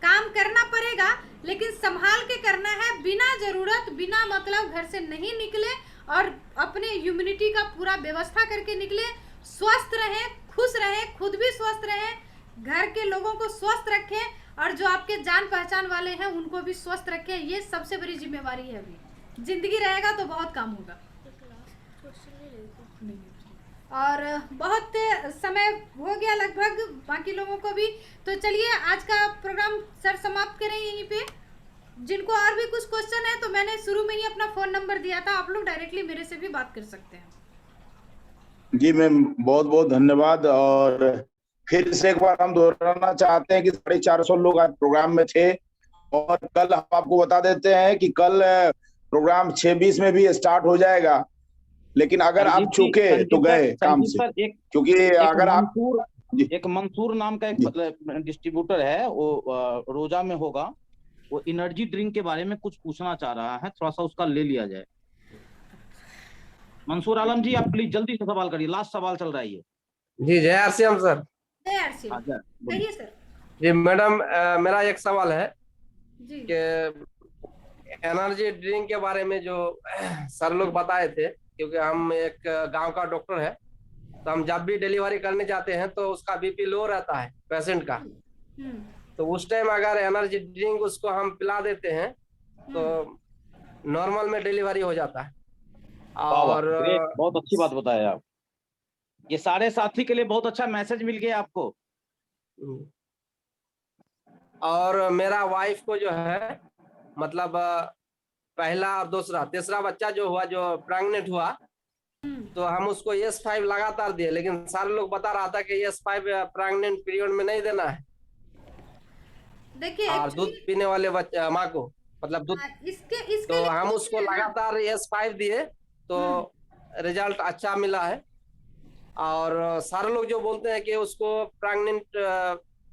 काम करना पड़ेगा लेकिन संभाल के करना है, बिना जरूरत बिना मतलब घर से नहीं निकले और अपने इम्यूनिटी का पूरा व्यवस्था करके निकले। स्वस्थ रहें, खुश रहें, खुद भी स्वस्थ रहें, घर के लोगों को स्वस्थ रखें, और जो आपके जान पहचान वाले हैं उनको भी स्वस्थ रखें। ये सबसे बड़ी जिम्मेवारी है। अभी जिंदगी रहेगा तो बहुत काम होगा। और बहुत समय हो गया लगभग बाकी लोगों को भी, तो चलिए आज का प्रोग्राम सर समाप्त करें यहीं पे। जिनको और भी कुछ क्वेश्चन है तो मैंने शुरू में ही अपना फोन नंबर दिया था, आप लोग डायरेक्टली मेरे से भी बात कर सकते हैं। जी मैम, बहुत बहुत धन्यवाद। और फिर से एक बार हम दोहराना चाहते हैं कि 450 लोग आज प्रोग्राम में थे, और कल हम आपको बता देते हैं कि कल प्रोग्राम 6:20 में भी स्टार्ट हो जाएगा। लेकिन अगर आप चूके तो गए काम से, क्योंकि अगर आप एक मंसूर नाम का एक डिस्ट्रीब्यूटर है, वो रोजा में होगा, वो एनर्जी ड्रिंक के बारे में कुछ पूछना चाह रहा है, थोड़ा सा उसका ले लिया जाए। मंसूर आलम जी, आप प्लीज जल्दी से सवाल करिए, लास्ट सवाल चल रहा है ये। जी जय आरसीएम सर। जय आरसीएम, कहिए सर। जी मैडम, मेरा एक सवाल है जी कि एनर्जी ड्रिंक के बारे में जो सर लोग बताए थे, क्योंकि हम एक गांव का डॉक्टर है, तो हम जब भी डिलीवरी करने जाते हैं तो उसका बीपी लो रहता है पेशेंट का, तो उस टाइम अगर एनर्जी ड्रिंक उसको हम पिला देते हैं तो नॉर्मल में डिलीवरी हो जाता है। और ग्रेट, बहुत अच्छी बात बताया आप। ये सारे साथी के लिए बहुत अच्छा मैसेज मिल गया आपको। और मेरा वाइफ को जो है मतलब पहला और दूसरा तीसरा बच्चा जो हुआ, जो प्रेग्नेंट हुआ, तो हम उसको S5 लगातार दिए, लेकिन सारे लोग बता रहा था कि S5 प्रेग्नेंट पीरियड में नहीं देना है। देखिए और दूध पीने वाले बच्चे माँ को मतलब दूध, इसके तो हम उसको लगातार S5 दिए तो रिजल्ट अच्छा मिला है। और सारे लोग जो बोलते हैं कि उसको प्रेग्नेंट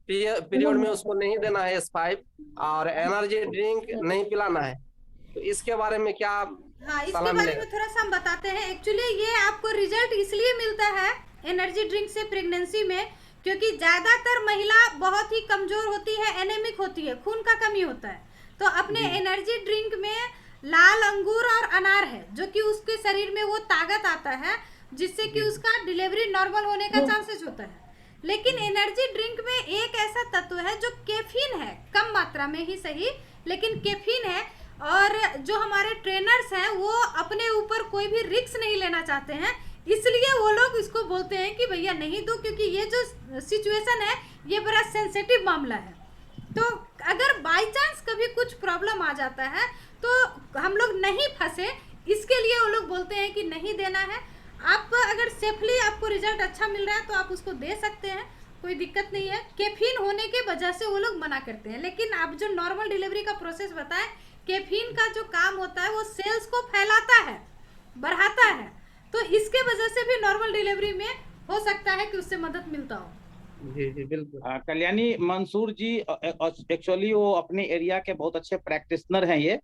पीरियड में उसको नहीं देना है S5 और एनर्जी ड्रिंक नहीं पिलाना है, तो इसके बारे में क्या हाँ, इसके बारे में थोड़ा सा हम बताते हैं। एक्चुअली ये आपको रिजल्ट इसलिए मिलता है एनर्जी ड्रिंक से प्रेगनेंसी में, क्योंकि ज्यादातर महिला बहुत ही कमजोर होती है, एनेमिक होती है, खून का कमी होता है। तो अपने एनर्जी ड्रिंक में लाल अंगूर और अनार है, जो कि उसके शरीर में वो ताकत आता है जिससे कि उसका डिलीवरी नॉर्मल होने का चांसेस होता है। लेकिन एनर्जी ड्रिंक में एक ऐसा तत्व है जो कैफीन है, कम मात्रा में ही सही, लेकिन कैफीन है। और जो हमारे ट्रेनर्स हैं वो अपने ऊपर कोई भी रिस्क नहीं लेना चाहते हैं, इसलिए वो लोग इसको बोलते हैं कि भैया नहीं दो, क्योंकि ये जो सिचुएशन है ये बड़ा सेंसिटिव मामला है। तो अगर बाय चांस कभी कुछ प्रॉब्लम आ जाता है तो हम लोग नहीं फंसे, इसके लिए वो लोग बोलते हैं कि नहीं देना है। आप अगर सेफली आपको रिजल्ट अच्छा मिल रहा है तो आप उसको दे सकते हैं, कोई दिक्कत नहीं है। कैफीन होने के वजह से वो लोग मना करते हैं, लेकिन आप जो नॉर्मल डिलीवरी का प्रोसेस बताएं, कैफीन का जो काम होता है वो सेल्स को फैलाता है, बढ़ाता है, तो इसके वजह से भी नॉर्मल डिलीवरी में हो सकता है कि उससे मदद मिलता हो। जी जी बिल्कुल। कल्याणी मंसूर जी एक्चुअली वो अपने एरिया के बहुत अच्छे प्रैक्टिशनर हैं ये।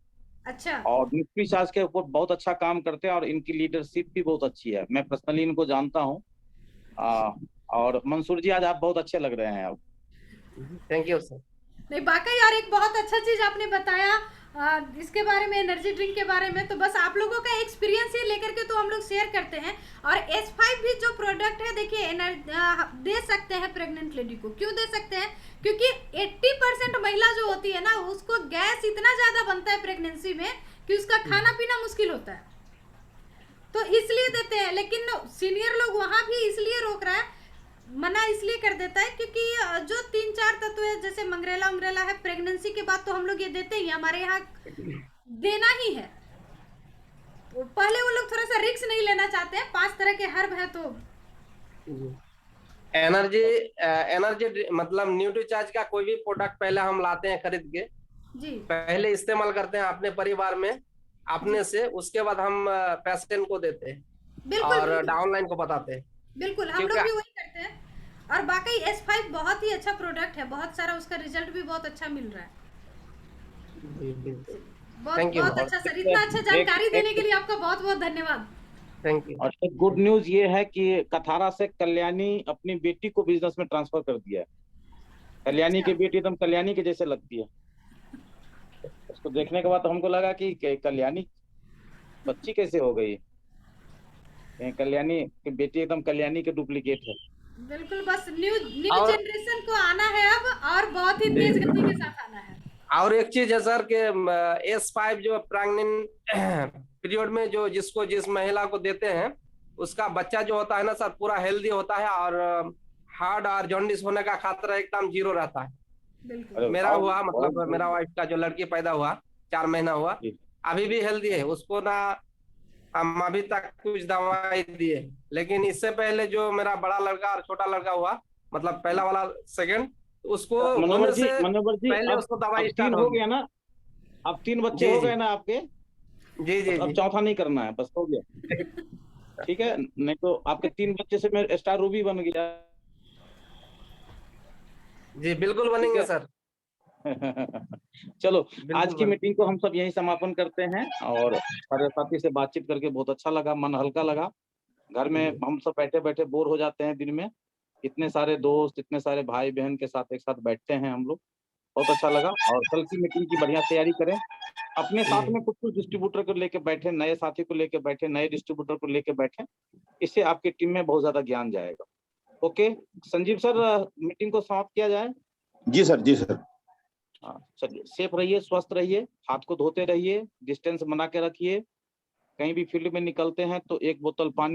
अच्छा। और न्यूट्री चार्ज के ऊपर बहुत अच्छा काम करते हैं और इनकी लीडरशिप भी बहुत अच्छी है, मैं पर्सनली इनको जानता हूँ। और मंसूर जी आज आप बहुत अच्छे लग रहे हैं। Thank you sir. नहीं वाकई यार, एक बहुत अच्छा चीज आपने बताया इसके बारे में, एनर्जी ड्रिंक के बारे में। तो बस आप लोगों का एक्सपीरियंस ही लेकर के तो हम लोग शेयर करते हैं। और S5 भी जो प्रोडक्ट है, देखिए दे सकते हैं प्रेग्नेंट लेडी को। क्यों दे सकते हैं? क्योंकि 80% महिला जो होती है ना, उसको गैस इतना ज्यादा बनता है प्रेगनेंसी में कि उसका खाना पीना मुश्किल होता है, तो इसलिए देते हैं। लेकिन सीनियर लोग वहां भी इसलिए रोक रहा है, मना इसलिए कर देता है क्योंकि जो 3-4 तत्व है, जैसे मंगरेला है, प्रेगनेंसी के बाद तो हम लोग ये देते ही, हमारे यहाँ देना ही है। तो पहले वो लोग थोड़ा सा रिस्क नहीं लेना चाहते हैं। 5 तरह के हर्ब है, तो एनर्जी मतलब न्यूट्रीचार्ज का कोई भी प्रोडक्ट पहले हम लाते हैं खरीद के जी, पहले इस्तेमाल करते हैं अपने परिवार में अपने से, उसके बाद हम पेशेंट को देते हैं और डाउनलाइन को बताते हैं। बिल्कुल हम लोग भी वही करते हैं। और बाकी S5 बहुत ही अच्छा प्रोडक्ट है, बहुत सारा उसका रिजल्ट भी बहुत अच्छा मिल रहा है। बहुत अच्छा सर, इतना अच्छा जानकारी देने के लिए आपका बहुत बहुत धन्यवाद। Thank you. और एक गुड न्यूज ये है कि कथारा से कल्याणी अपनी बेटी को बिजनेस में ट्रांसफर कर दिया है। कल्याणी की बेटी एकदम कल्याणी के जैसे लगती है। उसको देखने के बाद तो हमको लगा कि कल्याणी बच्ची कैसे हो गई, कल्याणी की बेटी एकदम कल्याणी के डुप्लीकेट है। बिल्कुल, बस न्यू जनरेशन को आना है अब, और बहुत ही तेज गति के साथ आना है। और एक चीज है सर कि S5 जो प्रेग्नेंट पीरियड में जो जिस महिला को देते हैं, उसका बच्चा जो होता है ना सर, पूरा हेल्दी होता है और हार्ट और जॉन्डिस होने का खतरा एकदम 0 रहता है। मेरा हुआ, मतलब मेरा वाइफ का जो लड़की पैदा हुआ 4 महीना हुआ, अभी भी हेल्दी है। उसको ना हम अभी तक कुछ दवाई दिए, लेकिन इससे पहले जो मेरा बड़ा लड़का और छोटा लड़का हुआ, मतलब पहला वाला सेकंड, उसको मनोहर जी पहले उसको दवाई स्टार्ट हो गया ना, अब 3 बच्चे हो गए ना आपके। जी जी, अब चौथा नहीं करना है, बस हो गया। ठीक है, नहीं तो आपके 3 बच्चे से मैं स्टार रूबी बन गया। जी बिल्कुल बनेंगे सर। चलो, आज की मीटिंग को हम सब यही समापन करते हैं। और सारे साथी से बातचीत करके बहुत अच्छा लगा, मन हल्का लगा। घर में हम सब बैठे बैठे बोर हो जाते हैं दिन में, इतने सारे दोस्त, इतने सारे भाई बहन के साथ एक साथ बैठते हैं हम लोग, बहुत अच्छा लगा। और कल की मीटिंग की बढ़िया तैयारी करें, अपने साथ में कुछ डिस्ट्रीब्यूटर को लेके बैठे, नए साथी को लेके बैठे, नए डिस्ट्रीब्यूटर को लेके बैठे, इससे आपकी टीम में बहुत ज्यादा ज्ञान जाएगा। ओके संजीव सर, मीटिंग को समाप्त किया जाए। जी सर, जी सर। हाँ चलिए, सेफ रहिए, स्वस्थ रहिए, हाथ को धोते रहिए, डिस्टेंस बना के रखिए, कहीं भी फील्ड में निकलते हैं तो एक बोतल पानी